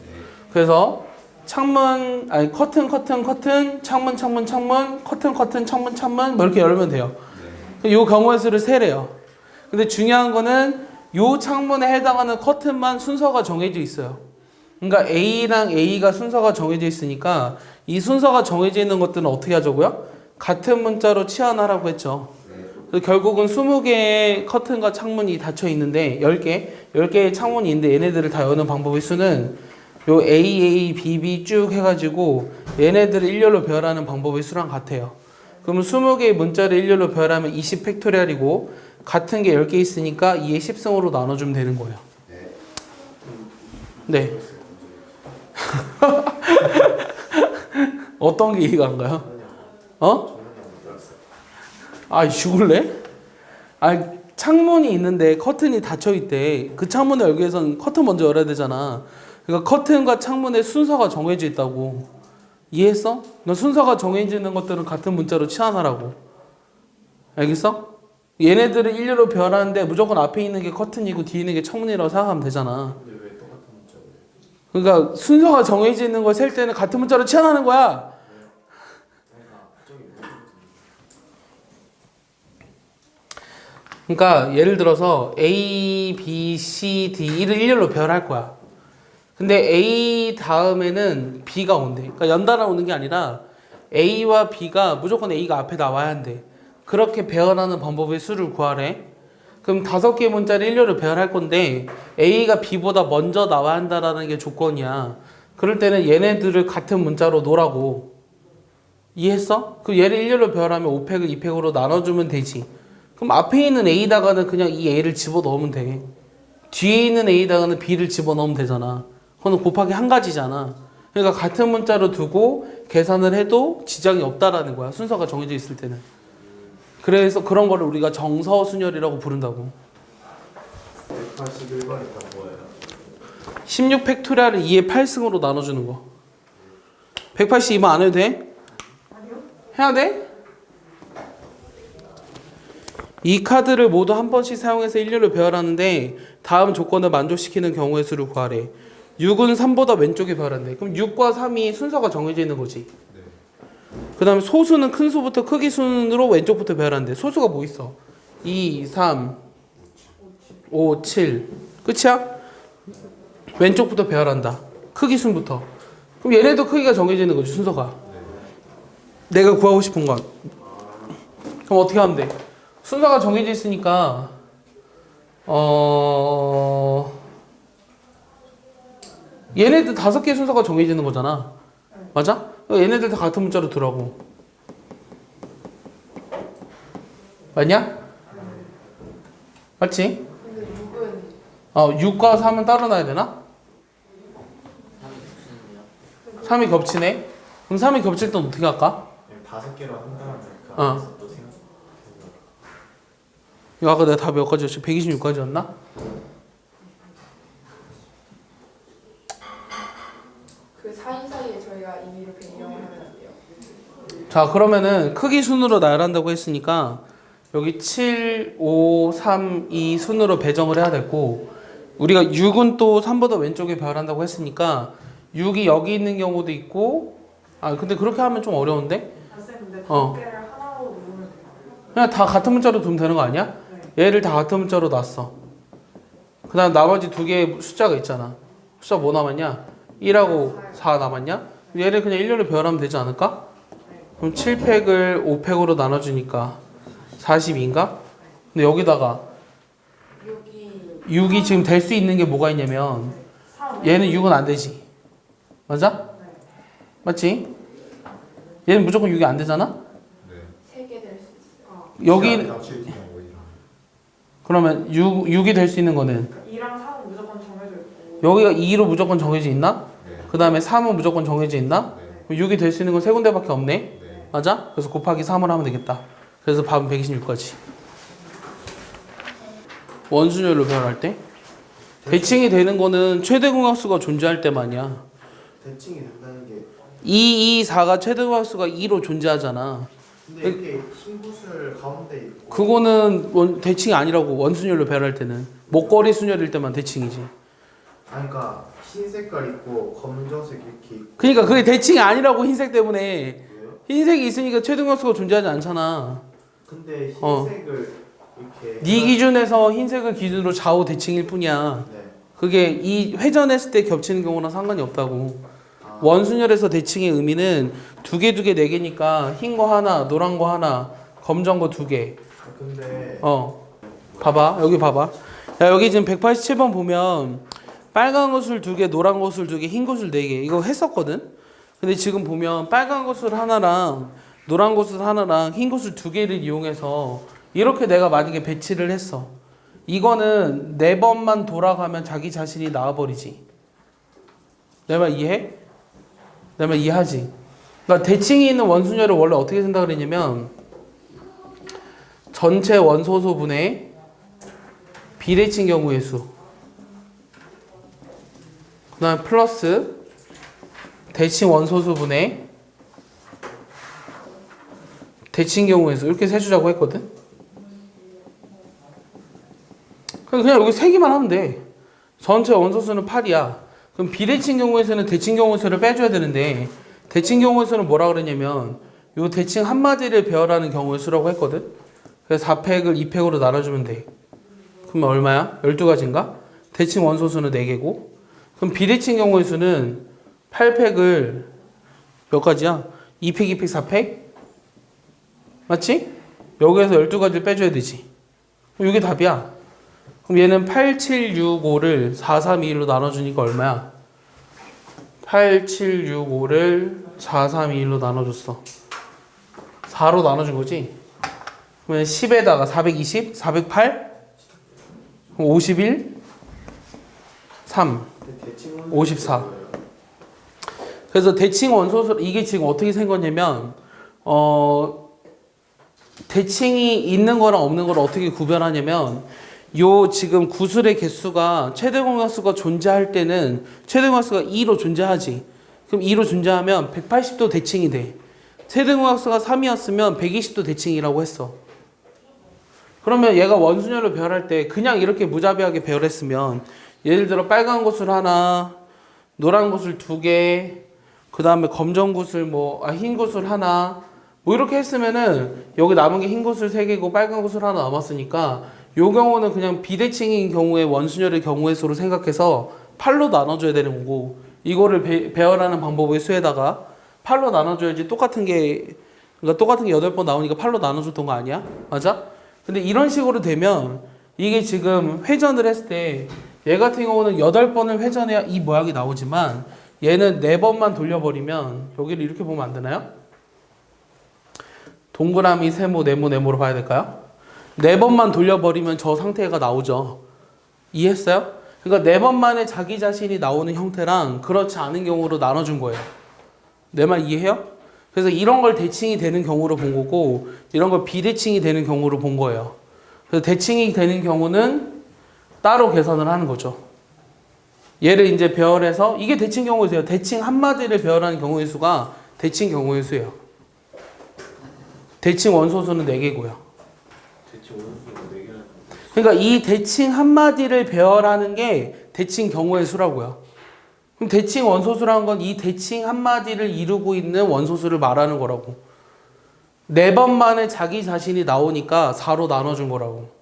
그래서 창문, 아니 커튼, 창문, 커튼, 창문 뭐 이렇게 열면 돼요. 이 경우의 수를 세래요. 근데 중요한 거는 이 창문에 해당하는 커튼만 순서가 정해져 있어요. 그러니까 A랑 A가 순서가 정해져 있으니까 이 순서가 정해져 있는 것들은 어떻게 하자고요? 같은 문자로 치환하라고 했죠. 그래서 결국은 20개의 커튼과 창문이 닫혀 있는데 10개의 창문이 있는데 얘네들을 다 여는 방법의 수는 요 A, B 쭉 해가지고 얘네들을 일렬로 배열하는 방법의 수랑 같아요. 그러면 20개의 문자를 일렬로 배열하면 20 팩토리얼이고 같은 게 10개 있으니까 2의 10승으로 나눠주면 되는 거예요. 네. 어떤 게 이해가 안 가요? 어? 아, 죽을래? 아, 창문이 있는데 커튼이 닫혀 있대. 그 창문을 열기 위해서는 커튼 먼저 열어야 되잖아. 그러니까 커튼과 창문의 순서가 정해져 있다고. 이해했어? 그러니까 순서가 정해져 있는 것들은 같은 문자로 치환하라고. 알겠어? 얘네들을 일렬로 배열하는데 무조건 앞에 있는 게 커튼이고 뒤에 있는 게 창문이라고 생각하면 되잖아. 근데 왜 똑같은 문자로 해? 그러니까 순서가 정해져 있는 걸 셀 때는 같은 문자로 치환하는 거야. 그러니까 예를 들어서 A, B, C, D를 일렬로 배열할 거야. 근데 A 다음에는 B가 온대. 그러니까 연달아 오는 게 아니라 A와 B가 무조건 A가 앞에 나와야 한대. 그렇게 배열하는 방법의 수를 구하래. 그럼 5개의 문자를 일렬로 배열할 건데 A가 B보다 먼저 나와야 한다라는 게 조건이야. 그럴 때는 얘네들을 같은 문자로 놓으라고. 이해했어? 그럼 얘를 일렬로 배열하면 5팩을 2팩으로 나눠주면 되지. 그럼 앞에 있는 A다가는 그냥 이 A를 집어넣으면 돼. 뒤에 있는 A다가는 B를 집어넣으면 되잖아. 그거는 곱하기 한 가지잖아. 그러니까 같은 문자로 두고 계산을 해도 지장이 없다라는 거야. 순서가 정해져 있을 때는. 그래서 그런 거를 우리가 정서순열이라고 부른다고. 181번이니까 뭐예요? 16팩토리얼을 2의 8승으로 나눠주는 거. 182번 안 해도 돼? 아니요. 해야 돼? 이 카드를 모두 한 번씩 사용해서 일렬로 배열하는데 다음 조건을 만족시키는 경우의 수를 구하래. 6은 3보다 왼쪽에 배열한대. 그럼 6과 3이 순서가 정해져 있는 거지. 그 다음에 소수는 큰 수부터 크기 순으로 왼쪽부터 배열한대. 소수가 뭐 있어? 2, 3, 5, 7. 끝이야? 왼쪽부터 배열한다. 크기 순부터. 그럼 얘네도 크기가 정해져 있는 거지, 순서가. 내가 구하고 싶은 건. 그럼 어떻게 하면 돼? 순서가 정해져 있으니까 얘네들 5개 순서가 정해지는 거잖아. 맞아? 얘네들 다 같은 문자로 두라고. 맞냐? 맞지? 근데 6은 6과 3은 따로 놔야 되나? 3이 겹치네. 그럼 3이 겹칠 땐 어떻게 할까? 5개로 한다면 그 어. 안에서 또 생각. 이거 아까 내가 답 몇 가지였지? 126가지였나? 그 사이사이에 저희가 이렇게 이용을 하면 안 돼요. 자, 그러면은 크기 순으로 나열한다고 했으니까 여기 7, 5, 3, 2 순으로 배정을 해야 되고, 우리가 6은 또 3보다 왼쪽에 배열한다고 했으니까 6이 여기 있는 경우도 있고, 근데 그렇게 하면 좀 어려운데? 선생님 근데 어. 5개를 하나로 놓으면 돼요. 그냥 다 같은 문자로 두면 되는 거 아니야? 얘를 다 같은 문자로 놨어. 그 다음 나머지 2개의 숫자가 있잖아. 숫자 뭐 남았냐? 1하고 4 남았냐? 얘를 그냥 일렬로 배열하면 되지 않을까? 그럼 7팩을 5팩으로 나눠주니까 42인가? 근데 여기다가 6이 지금 될 수 있는 게 뭐가 있냐면 3. 얘는 6은 안 되지. 맞아? 맞지? 얘는 무조건 6이 안 되잖아? 3개 될 수 있어요. 여기 그러면 6이 될 수 있는 거는 2랑 3은 무조건 정해져 있고. 여기가 2로 무조건 정해져 있나? 그 다음에 3은 무조건 정해져 있나? 6이 될 수 있는 건 세 군데밖에 없네? 맞아? 그래서 곱하기 3을 하면 되겠다. 그래서 답은 126까지. 원순열로 배열할 때 대칭이 되는 거는 최대 공약수가 존재할 때만이야. 대칭이 된다는 게 2, 2, 4가 최대 공약수가 2로 존재하잖아. 근데 이렇게 흰 구슬 가운데 있고 그거는 대칭이 아니라고. 원순열로 배열할 때는 목걸이 순열일 때만 대칭이지. 그러니까 흰 색깔 있고 검정색 이렇게 있고 그러니까 그게 대칭이 아니라고. 흰색 때문에. 왜요? 흰색이 있으니까 최대 공약수가 존재하지 않잖아. 근데 어. 흰색을 이렇게 네 기준에서 흰색을 기준으로 좌우 대칭일 뿐이야. 네. 그게 이 회전했을 때 겹치는 경우랑 상관이 없다고. 아, 원순열에서 대칭의 의미는 2개, 4개니까 흰 거 하나, 노란 거 하나, 검정 거 2개. 근데 봐봐. 여기 봐봐. 야, 여기 지금 187번 보면 빨간 것을 2개, 노란 것을 2개, 흰 것을 4개. 이거 했었거든. 근데 지금 보면 빨간 것을 하나랑 노란 것을 하나랑 흰 것을 2개를 이용해서 이렇게 내가 만약에 배치를 했어. 이거는 4번만 돌아가면 자기 자신이 나와버리지. 내 말 이해해? 내 말 이해하지? 그러니까 대칭이 있는 원순열을 원래 어떻게 생각을 했냐면 전체 원소수분의 비대칭 경우의 수, 그 다음에 플러스 대칭 원소수분의 대칭 경우의 수, 이렇게 세주자고 했거든. 그냥 여기 세기만 하면 돼. 전체 원소수는 8이야. 그럼 비대칭 경우에서는 대칭 경우의 수를 빼줘야 되는데, 대칭 경우의 수는 뭐라 그랬냐면 요 대칭 한마디를 배열하는 경우의 수라고 했거든. 그래서 4팩을 2팩으로 나눠주면 돼. 그러면 얼마야? 12가지인가? 대칭 원소수는 4개고, 그럼 비대칭 경우의 수는 8팩을 몇 가지야? 2팩, 2팩, 4팩? 맞지? 여기에서 12가지를 빼줘야 되지. 그럼 이게 답이야. 그럼 얘는 8, 7, 6, 5를 4, 3, 2, 1로 나눠주니까 얼마야? 8, 7, 6, 5를 4, 3, 2, 1로 나눠줬어. 4로 나눠준 거지? 그러면 10에다가 420, 408, 51, 3, 54. 그래서 대칭 원소수, 이게 지금 어떻게 생겼냐면, 대칭이 있는 거랑 없는 걸 어떻게 구별하냐면, 요 지금 구슬의 개수가 최대 공약수가 존재할 때는 최대 공약수가 2로 존재하지. 그럼 2로 존재하면 180도 대칭이 돼. 최대 공약수가 3이었으면 120도 대칭이라고 했어. 그러면 얘가 원순열을 배열할 때 그냥 이렇게 무자비하게 배열했으면, 예를 들어 빨간 구슬 하나, 노란 구슬 2개, 그 다음에 검정 구슬 흰 구슬 하나, 이렇게 했으면은 여기 남은 게 흰 구슬 3개고 빨간 구슬 하나 남았으니까, 요 경우는 그냥 비대칭인 경우에 원순열의 경우의 수로 생각해서 8로 나눠줘야 되는 거고, 이거를 배열하는 방법의 수에다가 8로 나눠줘야지 똑같은 게 8번 나오니까 8로 나눠줬던 거 아니야? 맞아? 근데 이런 식으로 되면 이게 지금 회전을 했을 때 얘 같은 경우는 8번을 회전해야 이 모양이 나오지만, 얘는 4번만 돌려버리면, 여기를 이렇게 보면 안 되나요? 동그라미, 세모, 네모, 네모로 봐야 될까요? 4번만 돌려버리면 저 상태가 나오죠. 이해했어요? 그러니까 4번 만에 자기 자신이 나오는 형태랑 그렇지 않은 경우로 나눠준 거예요. 내 말 이해해요? 그래서 이런 걸 대칭이 되는 경우로 본 거고, 이런 걸 비대칭이 되는 경우로 본 거예요. 그래서 대칭이 되는 경우는 따로 계산을 하는 거죠. 얘를 이제 배열해서, 이게 대칭 경우의 수예요. 대칭 한마디를 배열하는 경우의 수가 대칭 경우의 수예요. 대칭 원소수는 4개고요. 대칭 원소수가 4개라는 그러니까 이 대칭 한마디를 배열하는 게 대칭 경우의 수라고요. 그럼 대칭 원소수라는 건 이 대칭 한마디를 이루고 있는 원소수를 말하는 거라고. 4번 만에 자기 자신이 나오니까 4로 나눠준 거라고.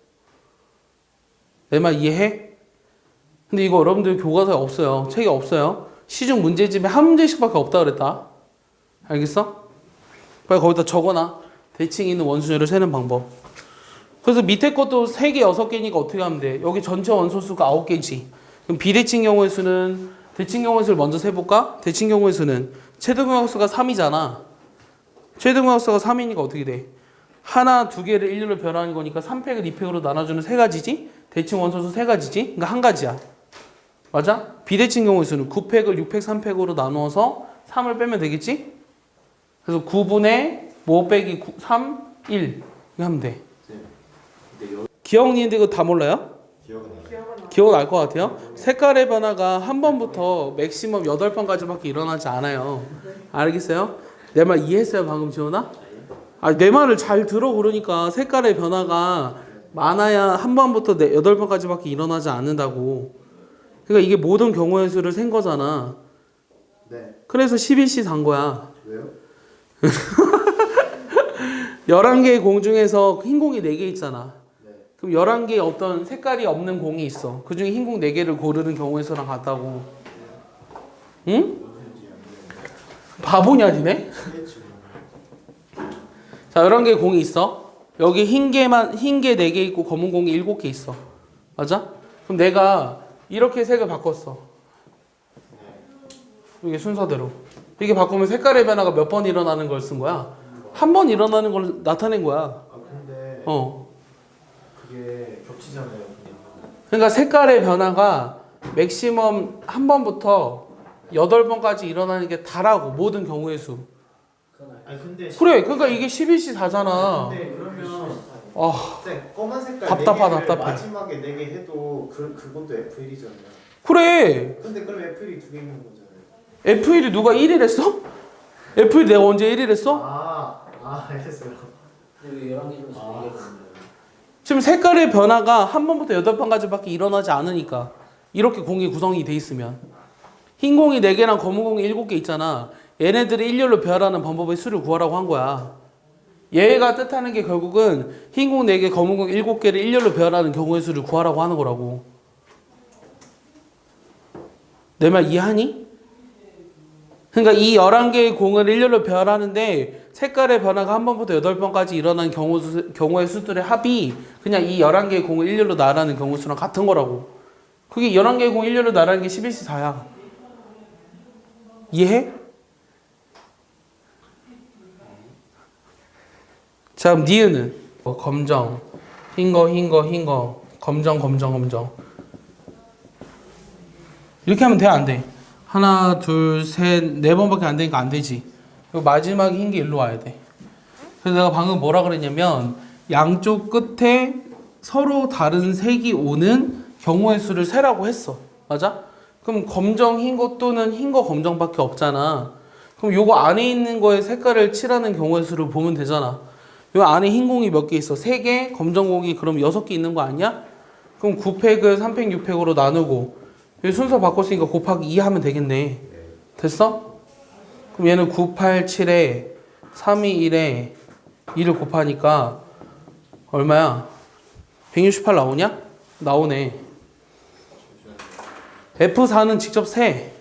내 말 이해해? 근데 이거 여러분들 교과서에 없어요. 책에 없어요. 시중 문제집에 한 문제씩밖에 없다 그랬다. 알겠어? 빨리 거기다 적어놔. 대칭이 있는 원순열을 세는 방법. 그래서 밑에 것도 3개, 6개니까 어떻게 하면 돼? 여기 전체 원소수가 9개지. 그럼 비대칭 경우의 수는, 대칭 경우의 수를 먼저 세볼까? 대칭 경우의 수는 최대 공약수가 3이잖아. 최대 공약수가 3이니까 어떻게 돼? 하나, 2개를 1로 배열하는 거니까 3팩을 2팩으로 나눠주는 3가지지? 대칭 원소수 3가지지? 그러니까 1가지야. 맞아? 비대칭 경우의 수는 9팩을 6팩, 3팩으로 나누어서 3을 빼면 되겠지? 그래서 9분의 뭐 빼기 3, 1 이렇게 하면 돼. 기억니인데 이거 다 몰라요? 기억은 날 것 같아요. 색깔의 변화가 한 번부터 맥시멈 8번까지밖에 일어나지 않아요. 알겠어요? 내 말 이해했어요 방금 지원아? 내 말을 잘 들어. 그러니까 색깔의 변화가 많아야 한 번부터 8번까지밖에 일어나지 않는다고. 그러니까 이게 모든 경우의 수를 센 거잖아. 네. 그래서 11시 산 거야. 왜요? 11개의 공 중에서 흰 공이 4개 있잖아. 네. 그럼 11개의 어떤 색깔이 없는 공이 있어. 그 중에 흰 공 4개를 고르는 경우의 수랑 같다고. 응? 바보냐 니네? 자, 11개의 공이 있어. 여기 흰 게 4개 있고 검은 공이 7개 있어. 맞아? 그럼 내가 이렇게 색을 바꿨어. 이게 순서대로. 이렇게 바꾸면 색깔의 변화가 몇 번 일어나는 걸 쓴 거야? 한 번 일어나는 걸 나타낸 거야. 근데 그게 겹치잖아요 그냥. 그러니까 색깔의 변화가 맥시멈 한 번부터 8번까지 일어나는 게 다라고 모든 경우의 수. 아니 근데 그래, 그러니까 이게 11시 4잖아. 근데 그러면 아, 쌤 검은 색깔 답답하다, 4개를 답답해. 마지막에 4개 해도 그것도 F1이잖아요. 그래. 근데 그럼 F1이 2개 있는 거잖아요. F1이 누가 1일 했어? F1 내가 언제 1일 했어? 알겠어요. 근데 왜 11개 중에서 4개거든요. 지금 색깔의 변화가 한 번부터 8번까지밖에 일어나지 않으니까. 이렇게 공이 구성이 돼 있으면. 흰 공이 4개랑 검은 공이 7개 있잖아. 얘네들이 일렬로 배열하는 방법의 수를 구하라고 한 거야. 얘가 뜻하는 게 결국은 흰 공 4개, 검은 공 7개를 일렬로 배열하는 경우의 수를 구하라고 하는 거라고. 내 말 이해하니? 그러니까 이 11개의 공을 일렬로 배열하는데 색깔의 변화가 한 번부터 8번까지 일어나는 경우의 수들의 합이 그냥 이 11개의 공을 일렬로 나라는 경우 수랑 같은 거라고. 그게 11개의 공 일렬로 나라는 게 11시 4야. 이해해? 자, 그럼 니은은 검정, 흰 거, 검정. 이렇게 하면 돼, 안 돼? 하나, 둘, 셋, 4번밖에 안 되니까 안 되지. 그리고 마지막에 흰 게 일로 와야 돼. 그래서 내가 방금 뭐라 그랬냐면 양쪽 끝에 서로 다른 색이 오는 경우의 수를 세라고 했어. 맞아? 그럼 검정, 흰 거 또는 흰 거, 검정밖에 없잖아. 그럼 요거 안에 있는 거에 색깔을 칠하는 경우의 수를 보면 되잖아. 요 안에 흰 공이 몇 개 있어? 3개, 검정 공이 그럼 6개 있는 거 아니야? 그럼 9팩을 3팩, 6팩으로 나누고 여기 순서 바꿨으니까 곱하기 2 하면 되겠네. 됐어? 그럼 얘는 9, 8, 7에 3, 2, 1에 2를 곱하니까 얼마야? 168 나오냐? 나오네. F4는 직접 세.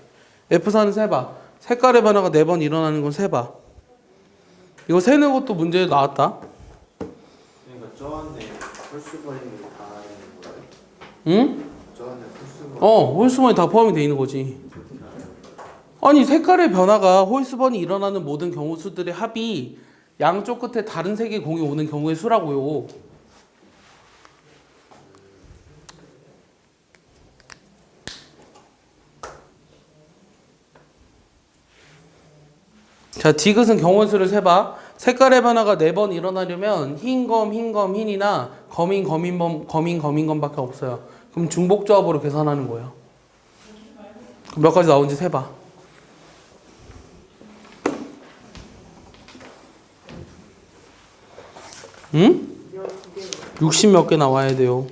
F4는 세봐. 색깔의 변화가 4번 일어나는 건 세봐. 이거 세는 것도 문제에 나왔다. 그러니까 저 안에 홀수 버리는 게 다 있는 거예요? 응? 저 안에 홀수 버리는 홀수번이 다 포함이 돼 있는 거지. 아니 색깔의 변화가 홀수번이 일어나는 모든 경우 수들의 합이 양쪽 끝에 다른 색의 공이 오는 경우의 수라고요. 자, 디귿은 경우의 수를 세봐. 색깔의 변화가 4번 일어나려면 흰이나 검밖에 없어요. 그럼 중복조합으로 계산하는 거예요. 그럼 몇 가지 나온지 세봐. 응? 60 몇 개 나와야 돼요.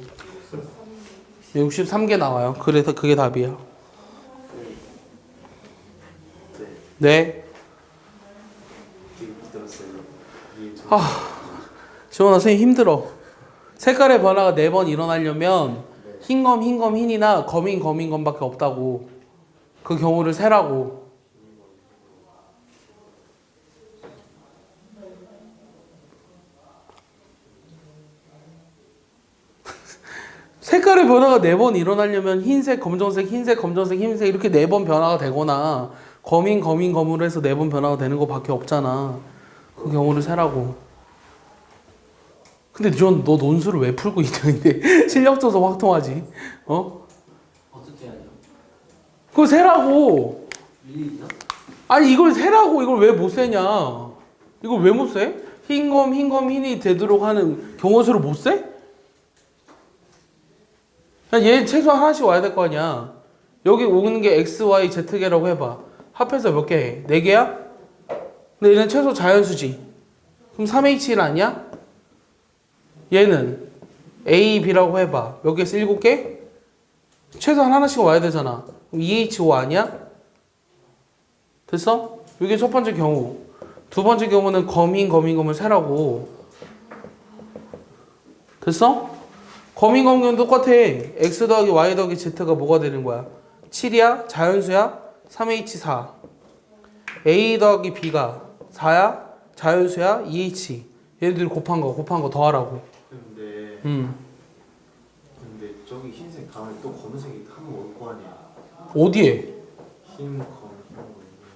63개 나와요. 그래서 그게 답이야. 네. 지원아 선생님 힘들어. 색깔의 변화가 4번 일어나려면 흰이나 검밖에 없다고. 그 경우를 세라고. 색깔의 변화가 4번 일어나려면 흰색, 검정색 이렇게 4번 변화가 되거나 검으로 해서 4번 변화가 되는 거밖에 없잖아. 그 경우를 세라고. 근데 너 논술을 왜 풀고 있는데 실력 줘서 확통하지? 어떻게 해야 돼요? 그거 세라고. 일일이요? 아니 이걸 세라고. 이걸 왜 못 세냐? 이걸 왜 못 세? 흰이 되도록 하는 경우수를 못 세? 얘 최소한 하나씩 와야 될 거 아니야. 여기 오는 게 X, Y, Z개라고 해봐. 합해서 몇 개 해? 4개야? 근데 얘는 최소 자연수지. 그럼 3H1 아니야? 얘는 A, B라고 해봐. 몇 개 있어? 7개? 최소한 하나씩 와야 되잖아. 그럼 2H5 아니야? 됐어? 이게 첫 번째 경우. 두 번째 경우는 검을 세라고. 됐어? 검은 똑같아. X 더하기 Y 더하기 Z가 뭐가 되는 거야? 7이야? 자연수야? 3H4. A 더하기 B가 4야? 자연수야? 2H. 얘네들 곱한 거 더하라고. 근데 저기 흰색 다음에 또 검은색이 한번 올 거 아니야. 어디에? 흰, 검,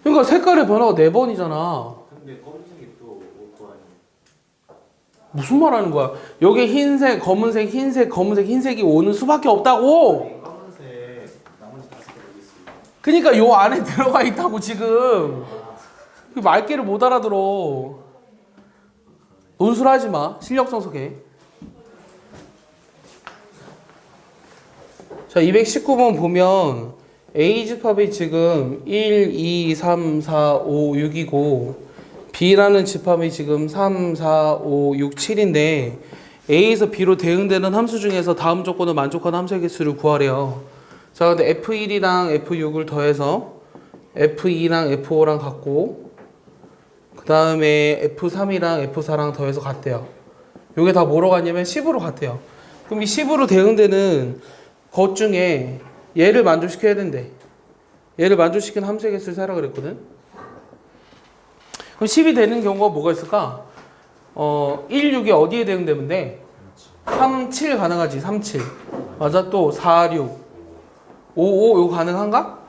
그러니까 색깔의 변화가 4번이잖아. 근데 검은색이 또 올 거 아니야. 무슨 말 하는 거야? 여기 흰색, 검은색, 흰색, 검은색, 흰색이 오는 수밖에 없다고. 검은색 나머지 5개 여기 있습니다. 그러니까 요 안에 들어가 있다고 지금. 그 말귀를 못 알아들어. 논술하지 마. 실력 성석해. 자, 219번 보면 A 집합이 지금 1, 2, 3, 4, 5, 6이고 B라는 집합이 지금 3, 4, 5, 6, 7인데 A에서 B로 대응되는 함수 중에서 다음 조건을 만족하는 함수의 개수를 구하래요. 자, 근데 F1이랑 F6을 더해서 F2랑 F5랑 같고 그 다음에 F3이랑 F4랑 더해서 같대요. 요게 다 뭐로 같냐면 10으로 같대요. 그럼 이 10으로 대응되는 것 중에 얘를 만족시켜야 된대. 얘를 만족시키는 함수의 개수를 세라 그랬거든. 그럼 10이 되는 경우가 뭐가 있을까? 1, 6이 어디에 대응되면 돼? 3, 7 가능하지. 3, 7. 맞아. 또 4, 6. 5, 5 이거 가능한가?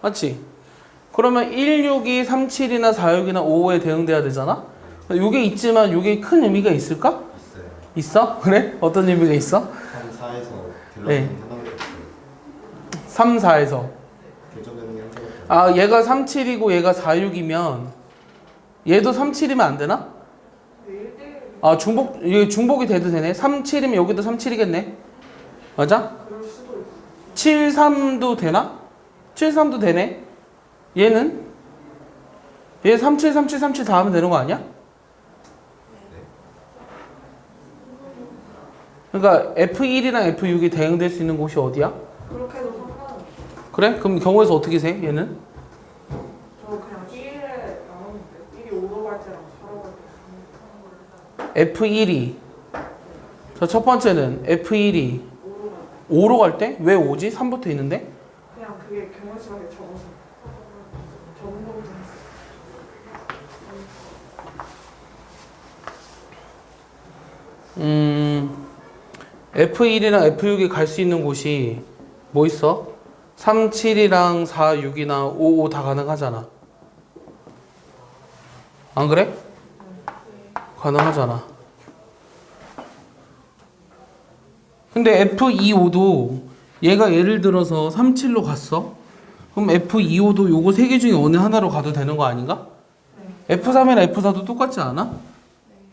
맞지? 그러면 1, 6이 3, 7이나 4, 6이나 5, 5에 대응돼야 되잖아? 요게 있지만 요게 큰 의미가 있을까? 있어? 그래? 어떤 의미가 있어? 3, 4에서 네. 딜러는 하나밖에 없어요. 3, 4에서. 결정되는 게 한 개밖에 없어요. 아, 얘가 3, 7이고 얘가 4, 6이면 얘도 3, 7이면 안 되나? 아, 이게 중복이 돼도 되네. 3, 7이면 여기도 3, 7이겠네. 맞아? 7, 3도 되나? 7, 3도 되네. 얘는? 얘 3, 7, 3, 7, 3, 7 다 하면 되는 거 아니야? 그러니까 F1이랑 F6이 대응될 수 있는 곳이 어디야? 그렇게 해도 상관없어. 그래? 그럼 경우에서 어떻게 세? 얘는? 저 그냥 1에 나오는데 1이 5로 갈 때랑 4로 갈 때. F1이 자, 첫 번째는 F1이 5로 갈 때. 5로 갈 때? 왜 5지? 3부터 있는데? 그냥 그게 경우수가 적어서. 적은 거부터 했어. F1이랑 F6이 갈 수 있는 곳이 뭐 있어? 3, 7이랑 4, 6이나 5, 5 다 가능하잖아. 안 그래? 가능하잖아. 근데 F2, 5도 얘가 예를 들어서 3, 7로 갔어? 그럼 F2, 5도 요거 세 개 중에 어느 하나로 가도 되는 거 아닌가? F3이나 F4도 똑같지 않아?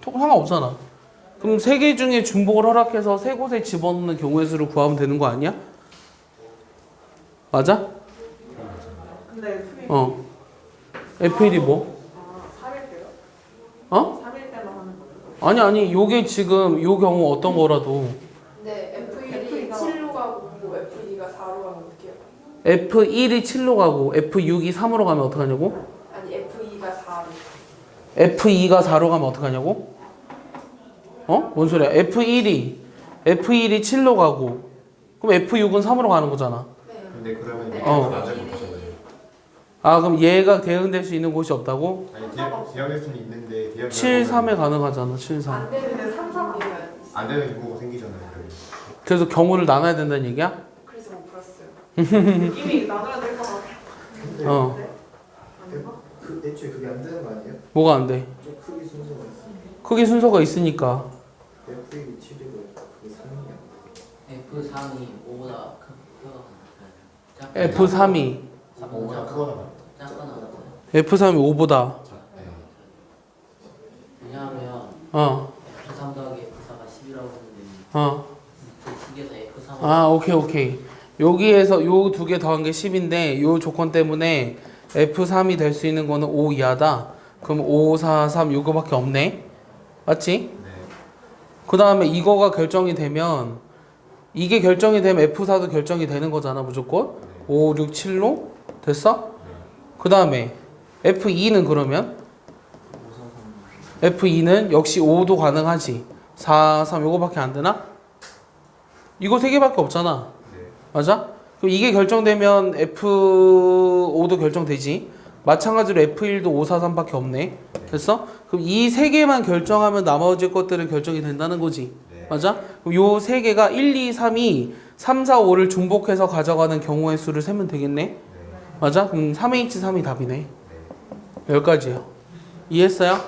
상관없잖아. 그럼 세 개 중에 중복을 허락해서 세 곳에 집어넣는 경우의 수를 구하면 되는 거 아니야? 맞아? 근데 F1이 뭐? 3일 때요? 어? 3일 때만 하는 거예요? 아니 요게 지금 요 경우 어떤 거라도 네, F1이 7로 가고 F2가 4로 가면 어떻게 해요? F1이 7로 가고 F6이 3으로 가면 어떡하냐고? 아니 F2가 4로. F2가 4로 가면 어떡하냐고? 뭔 소리야? F1이 7로 가고 그럼 F6은 3으로 가는 거잖아. 네. 근데 그러면 네. 얘가 맞을 거 없잖아요. 아, 그럼 얘가 대응될 수 있는 곳이 없다고? 아니 대항할 수는 있는데 대항 7, 3에 가능하잖아. 7, 3. 안 되면 3, 3 되면 안 되는 경우가 생기잖아요. 그래서 경우를 나눠야 된다는 얘기야? 그래서 못 풀었어요. 이미 나눠야 될 것 같아. 근데 어. 아닌가? 애초에 그게 안 되는 거 아니에요? 뭐가 안 돼? 좀 크기 순서가 있어. 크기 순서가 있으니까. F1이 7이고 그게 3이야. F3이 5보다 크거나 F3이 5보다 크거나 작거나 F3이 5보다. 왜냐하면 F3 더하기 F4가 10이라고 했는데 그 식에서 F3은 오케이. 여기에서 요 두 개 더한 게 10인데 요 조건 때문에 F3이 될 수 있는 거는 5 이하다. 그럼 5, 4, 3 요거밖에 없네. 맞지? 네. 그 다음에 이거가 결정이 되면 이게 결정이 되면 F4도 결정이 되는 거잖아 무조건. 5, 6, 7로 됐어? 그 다음에 F2는 그러면 F2는 역시 5도 가능하지. 4, 3 요거밖에 안 되나? 이거 세 개밖에 없잖아. 네. 맞아? 그럼 이게 결정되면 F5도 결정되지. 마찬가지로 F1도 5, 4, 3밖에 없네. 됐어? 그럼 이 세 개만 결정하면 나머지 것들은 결정이 된다는 거지. 네. 맞아? 그럼 요 세 개가 1, 2, 3이 3, 4, 5를 중복해서 가져가는 경우의 수를 세면 되겠네. 네. 맞아? 그럼 3H3이 답이네. 여기까지요. 이해했어요?